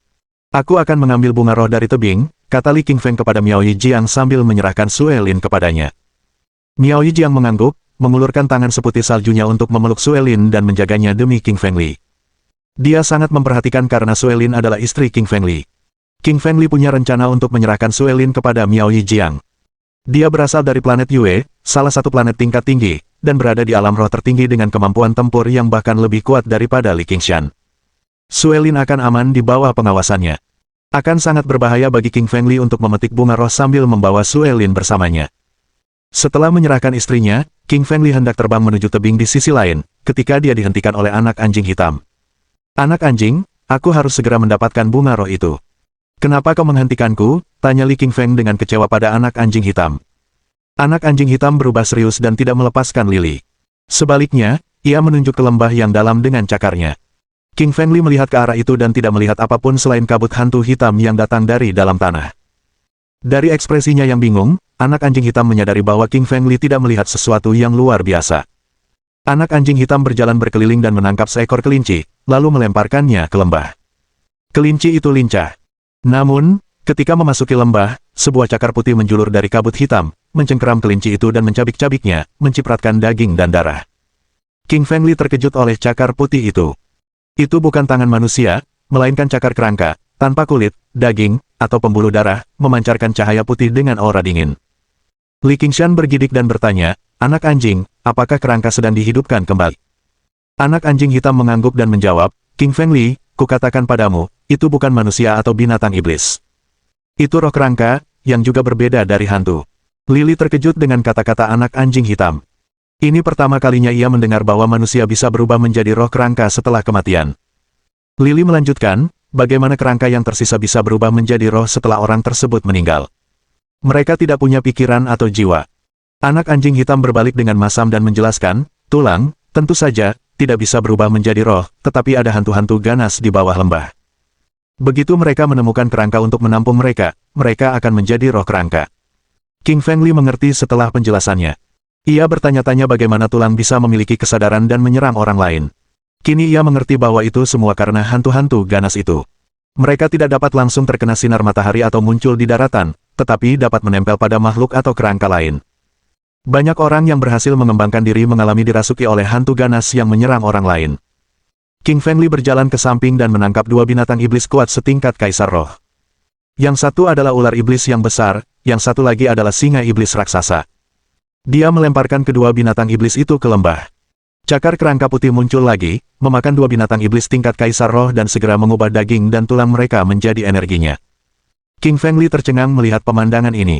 Aku akan mengambil bunga roh dari tebing, kata Li Qingfeng kepada Miao Yijiang sambil menyerahkan Suelin kepadanya. Miao Yijiang mengangguk, mengulurkan tangan seputih saljunya untuk memeluk Suelin dan menjaganya demi King Fengli. Dia sangat memperhatikan karena Suelin adalah istri King Fengli. King Fengli punya rencana untuk menyerahkan Suelin kepada Miao Yijiang. Dia berasal dari planet Yue, salah satu planet tingkat tinggi, dan berada di alam roh tertinggi dengan kemampuan tempur yang bahkan lebih kuat daripada Li Qingshan. Suelin akan aman di bawah pengawasannya. Akan sangat berbahaya bagi King Fengli untuk memetik bunga roh sambil membawa Suelin bersamanya. Setelah menyerahkan istrinya, King Fengli hendak terbang menuju tebing di sisi lain, ketika dia dihentikan oleh anak anjing hitam. Anak anjing, aku harus segera mendapatkan bunga roh itu. Kenapa kau menghentikanku? Tanya Li Qingfeng dengan kecewa pada anak anjing hitam. Anak anjing hitam berubah serius dan tidak melepaskan lili. Sebaliknya, ia menunjuk ke lembah yang dalam dengan cakarnya. King Fengli melihat ke arah itu dan tidak melihat apapun selain kabut hantu hitam yang datang dari dalam tanah. Dari ekspresinya yang bingung, anak anjing hitam menyadari bahwa King Fengli tidak melihat sesuatu yang luar biasa. Anak anjing hitam berjalan berkeliling dan menangkap seekor kelinci, lalu melemparkannya ke lembah. Kelinci itu lincah. Namun, ketika memasuki lembah, sebuah cakar putih menjulur dari kabut hitam, mencengkeram kelinci itu dan mencabik-cabiknya, mencipratkan daging dan darah. King Fengli terkejut oleh cakar putih itu. Itu bukan tangan manusia, melainkan cakar kerangka, tanpa kulit, daging, atau pembuluh darah, memancarkan cahaya putih dengan aura dingin. Li Qingshan bergidik dan bertanya, anak anjing, apakah kerangka sedang dihidupkan kembali? Anak anjing hitam mengangguk dan menjawab, King Fengli, kukatakan padamu, itu bukan manusia atau binatang iblis. Itu roh kerangka, yang juga berbeda dari hantu. Lili terkejut dengan kata-kata anak anjing hitam. Ini pertama kalinya ia mendengar bahwa manusia bisa berubah menjadi roh kerangka setelah kematian. Lili melanjutkan, bagaimana kerangka yang tersisa bisa berubah menjadi roh setelah orang tersebut meninggal. Mereka tidak punya pikiran atau jiwa. Anak anjing hitam berbalik dengan masam dan menjelaskan, tulang, tentu saja, tidak bisa berubah menjadi roh, tetapi ada hantu-hantu ganas di bawah lembah. Begitu mereka menemukan kerangka untuk menampung mereka, mereka akan menjadi roh kerangka. King Fengli mengerti setelah penjelasannya. Ia bertanya-tanya bagaimana tulang bisa memiliki kesadaran dan menyerang orang lain. Kini ia mengerti bahwa itu semua karena hantu-hantu ganas itu. Mereka tidak dapat langsung terkena sinar matahari atau muncul di daratan, tetapi dapat menempel pada makhluk atau kerangka lain. Banyak orang yang berhasil mengembangkan diri mengalami dirasuki oleh hantu ganas yang menyerang orang lain. King Fengli berjalan ke samping dan menangkap dua binatang iblis kuat setingkat kaisar roh. Yang satu adalah ular iblis yang besar, yang satu lagi adalah singa iblis raksasa. Dia melemparkan kedua binatang iblis itu ke lembah. Cakar kerangka putih muncul lagi, memakan dua binatang iblis tingkat kaisar roh dan segera mengubah daging dan tulang mereka menjadi energinya. King Fengli tercengang melihat pemandangan ini.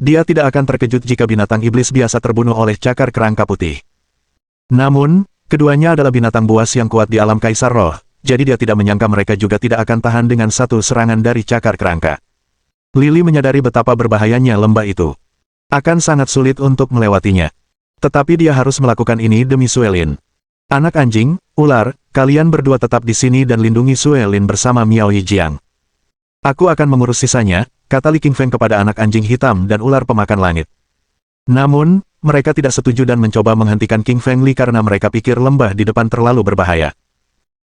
Dia tidak akan terkejut jika binatang iblis biasa terbunuh oleh cakar kerangka putih. Namun, keduanya adalah binatang buas yang kuat di alam kaisar roh, jadi dia tidak menyangka mereka juga tidak akan tahan dengan satu serangan dari cakar kerangka. Lili menyadari betapa berbahayanya lembah itu. Akan sangat sulit untuk melewatinya. Tetapi dia harus melakukan ini demi Suelin. Anak anjing, ular, kalian berdua tetap di sini dan lindungi Suelin bersama Miao Yijiang. Aku akan mengurus sisanya, kata Li Qingfeng kepada anak anjing hitam dan ular pemakan langit. Namun, mereka tidak setuju dan mencoba menghentikan King Fengli karena mereka pikir lembah di depan terlalu berbahaya.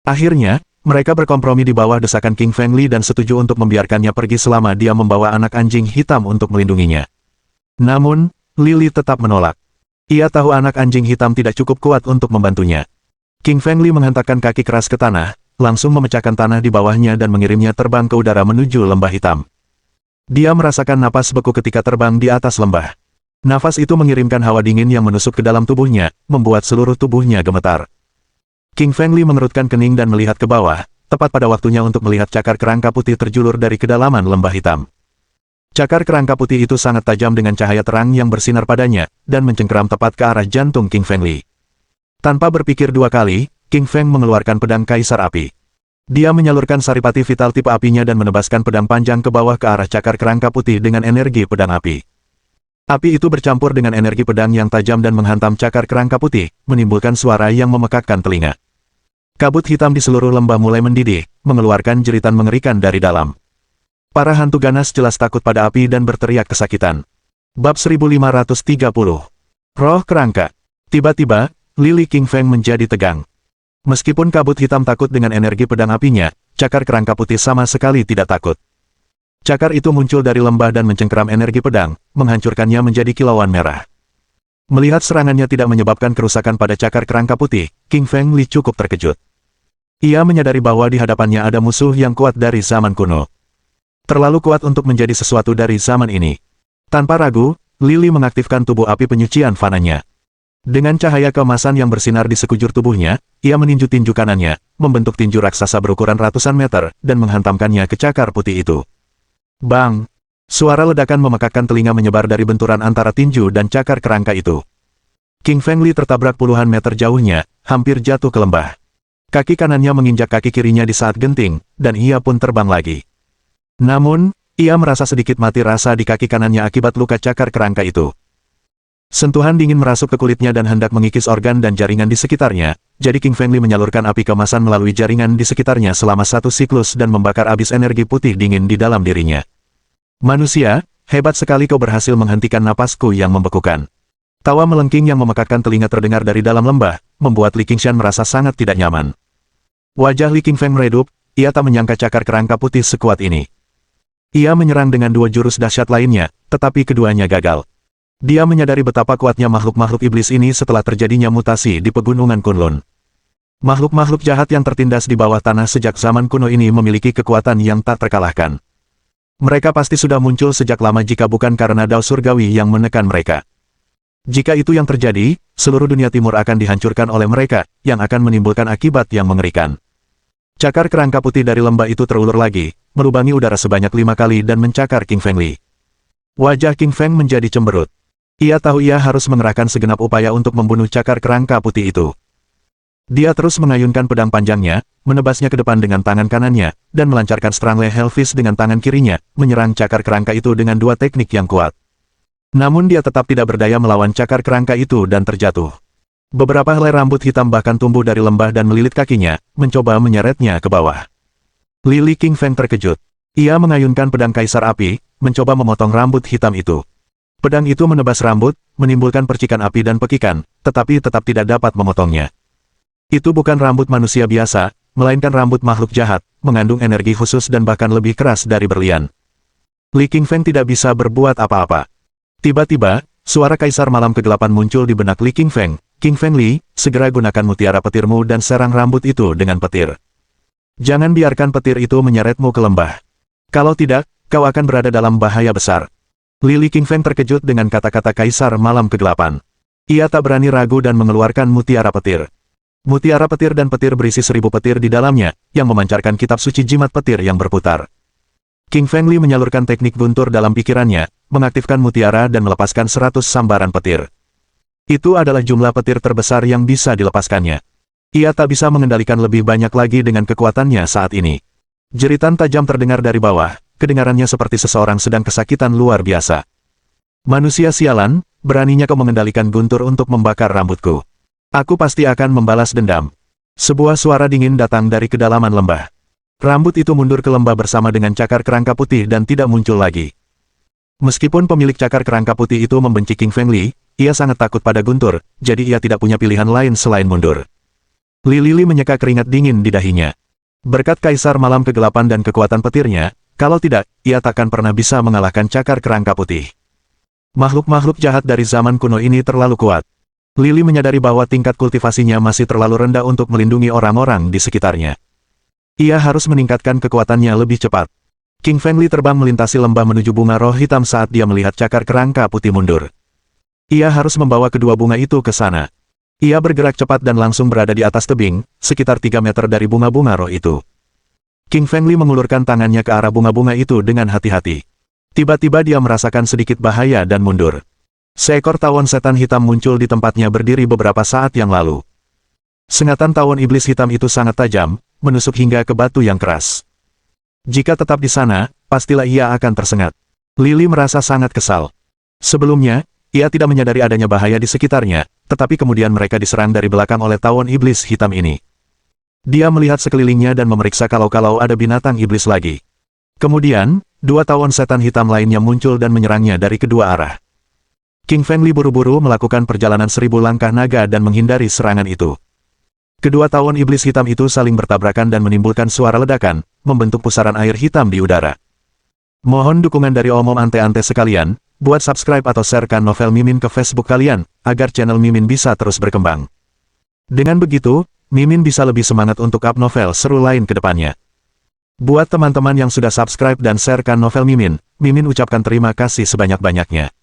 Akhirnya, mereka berkompromi di bawah desakan King Fengli dan setuju untuk membiarkannya pergi selama dia membawa anak anjing hitam untuk melindunginya. Namun, Lili tetap menolak. Ia tahu anak anjing hitam tidak cukup kuat untuk membantunya. King Fengli menghentakkan kaki keras ke tanah, langsung memecahkan tanah di bawahnya dan mengirimnya terbang ke udara menuju lembah hitam. Dia merasakan napas beku ketika terbang di atas lembah. Nafas itu mengirimkan hawa dingin yang menusuk ke dalam tubuhnya, membuat seluruh tubuhnya gemetar. King Fengli mengerutkan kening dan melihat ke bawah, tepat pada waktunya untuk melihat cakar kerangka putih terjulur dari kedalaman lembah hitam. Cakar kerangka putih itu sangat tajam dengan cahaya terang yang bersinar padanya, dan mencengkeram tepat ke arah jantung King Feng Li. Tanpa berpikir dua kali, King Feng mengeluarkan pedang Kaisar Api. Dia menyalurkan saripati vital tipe apinya dan menebaskan pedang panjang ke bawah ke arah cakar kerangka putih dengan energi pedang api. Api itu bercampur dengan energi pedang yang tajam dan menghantam cakar kerangka putih, menimbulkan suara yang memekakkan telinga. Kabut hitam di seluruh lembah mulai mendidih, mengeluarkan jeritan mengerikan dari dalam. Para hantu ganas jelas takut pada api dan berteriak kesakitan. Bab 1530. Roh Kerangka. Tiba-tiba, Lili King Feng menjadi tegang. Meskipun kabut hitam takut dengan energi pedang apinya, cakar kerangka putih sama sekali tidak takut. Cakar itu muncul dari lembah dan mencengkeram energi pedang, menghancurkannya menjadi kilauan merah. Melihat serangannya tidak menyebabkan kerusakan pada cakar kerangka putih, King Feng Li cukup terkejut. Ia menyadari bahwa di hadapannya ada musuh yang kuat dari zaman kuno. Terlalu kuat untuk menjadi sesuatu dari zaman ini. Tanpa ragu, Lili mengaktifkan tubuh api penyucian fananya. Dengan cahaya keemasan yang bersinar di sekujur tubuhnya, ia meninju tinju kanannya, membentuk tinju raksasa berukuran ratusan meter, dan menghantamkannya ke cakar putih itu. Bang! Suara ledakan memekakkan telinga menyebar dari benturan antara tinju dan cakar kerangka itu. King Feng Li tertabrak puluhan meter jauhnya, hampir jatuh ke lembah. Kaki kanannya menginjak kaki kirinya di saat genting, dan ia pun terbang lagi. Namun, ia merasa sedikit mati rasa di kaki kanannya akibat luka cakar kerangka itu. Sentuhan dingin merasuk ke kulitnya dan hendak mengikis organ dan jaringan di sekitarnya, jadi King Feng Li menyalurkan api keemasan melalui jaringan di sekitarnya selama satu siklus dan membakar habis energi putih dingin di dalam dirinya. Manusia, hebat sekali kau berhasil menghentikan napasku yang membekukan. Tawa melengking yang memekakkan telinga terdengar dari dalam lembah, membuat Li Qingshan merasa sangat tidak nyaman. Wajah Li King Feng meredup, ia tak menyangka cakar kerangka putih sekuat ini. Ia menyerang dengan dua jurus dahsyat lainnya, tetapi keduanya gagal. Dia menyadari betapa kuatnya makhluk-makhluk iblis ini setelah terjadinya mutasi di pegunungan Kunlun. Makhluk-makhluk jahat yang tertindas di bawah tanah sejak zaman kuno ini memiliki kekuatan yang tak terkalahkan. Mereka pasti sudah muncul sejak lama jika bukan karena dao surgawi yang menekan mereka. Jika itu yang terjadi, seluruh dunia timur akan dihancurkan oleh mereka, yang akan menimbulkan akibat yang mengerikan. Cakar kerangka putih dari lembah itu terulur lagi, melubangi udara sebanyak 5 kali dan mencakar King Feng Li. Wajah King Feng menjadi cemberut. Ia tahu ia harus mengerahkan segenap upaya untuk membunuh cakar kerangka putih itu. Dia terus mengayunkan pedang panjangnya, menebasnya ke depan dengan tangan kanannya, dan melancarkan Strangle Hellfist dengan tangan kirinya, menyerang cakar kerangka itu dengan dua teknik yang kuat. Namun dia tetap tidak berdaya melawan cakar kerangka itu dan terjatuh. Beberapa helai rambut hitam bahkan tumbuh dari lembah dan melilit kakinya, mencoba menyeretnya ke bawah. Lili King Feng terkejut. Ia mengayunkan pedang Kaisar Api, mencoba memotong rambut hitam itu. Pedang itu menebas rambut, menimbulkan percikan api dan pekikan, tetapi tetap tidak dapat memotongnya. Itu bukan rambut manusia biasa, melainkan rambut makhluk jahat, mengandung energi khusus dan bahkan lebih keras dari berlian. Li King Feng tidak bisa berbuat apa-apa. Tiba-tiba, suara Kaisar Malam Kegelapan muncul di benak Li King Feng. King Feng Li, segera gunakan mutiara petirmu dan serang rambut itu dengan petir. Jangan biarkan petir itu menyeretmu ke lembah. Kalau tidak, kau akan berada dalam bahaya besar. Li King Feng terkejut dengan kata-kata Kaisar Malam Kegelapan. Ia tak berani ragu dan mengeluarkan mutiara petir. Mutiara petir dan petir berisi 1000 petir di dalamnya, yang memancarkan kitab suci jimat petir yang berputar. King Feng Li menyalurkan teknik guntur dalam pikirannya, mengaktifkan mutiara dan melepaskan 100 sambaran petir. Itu adalah jumlah petir terbesar yang bisa dilepaskannya. Ia tak bisa mengendalikan lebih banyak lagi dengan kekuatannya saat ini. Jeritan tajam terdengar dari bawah. Kedengarannya seperti seseorang sedang kesakitan luar biasa. Manusia sialan, beraninya kau mengendalikan guntur untuk membakar rambutku. Aku pasti akan membalas dendam. Sebuah suara dingin datang dari kedalaman lembah. Rambut itu mundur ke lembah bersama dengan cakar kerangka putih dan tidak muncul lagi. Meskipun pemilik cakar kerangka putih itu membenci King Feng Li, ia sangat takut pada guntur, jadi ia tidak punya pilihan lain selain mundur. Li menyeka keringat dingin di dahinya. Berkat Kaisar Malam Kegelapan dan kekuatan petirnya, kalau tidak, ia takkan pernah bisa mengalahkan cakar kerangka putih. Makhluk-makhluk jahat dari zaman kuno ini terlalu kuat. Lili menyadari bahwa tingkat kultivasinya masih terlalu rendah untuk melindungi orang-orang di sekitarnya. Ia harus meningkatkan kekuatannya lebih cepat. King Feng Li terbang melintasi lembah menuju bunga roh hitam saat dia melihat cakar kerangka putih mundur. Ia harus membawa kedua bunga itu ke sana. Ia bergerak cepat dan langsung berada di atas tebing, sekitar 3 meter dari bunga-bunga roh itu. King Feng Li mengulurkan tangannya ke arah bunga-bunga itu dengan hati-hati. Tiba-tiba dia merasakan sedikit bahaya dan mundur. Seekor tawon setan hitam muncul di tempatnya berdiri beberapa saat yang lalu. Sengatan tawon iblis hitam itu sangat tajam, menusuk hingga ke batu yang keras. Jika tetap di sana, pastilah ia akan tersengat. Lily merasa sangat kesal. Sebelumnya, ia tidak menyadari adanya bahaya di sekitarnya, tetapi kemudian mereka diserang dari belakang oleh tawon iblis hitam ini. Dia melihat sekelilingnya dan memeriksa kalau ada binatang iblis lagi. Kemudian, dua tawon setan hitam lainnya muncul dan menyerangnya dari kedua arah. King Feng Li buru-buru melakukan perjalanan 1000 langkah naga dan menghindari serangan itu. Kedua tawon iblis hitam itu saling bertabrakan dan menimbulkan suara ledakan, membentuk pusaran air hitam di udara. Mohon dukungan dari omom ante-ante sekalian, buat subscribe atau sharekan novel Mimin ke Facebook kalian, agar channel Mimin bisa terus berkembang. Dengan begitu, Mimin bisa lebih semangat untuk up novel seru lain ke depannya. Buat teman-teman yang sudah subscribe dan sharekan novel Mimin, Mimin ucapkan terima kasih sebanyak-banyaknya.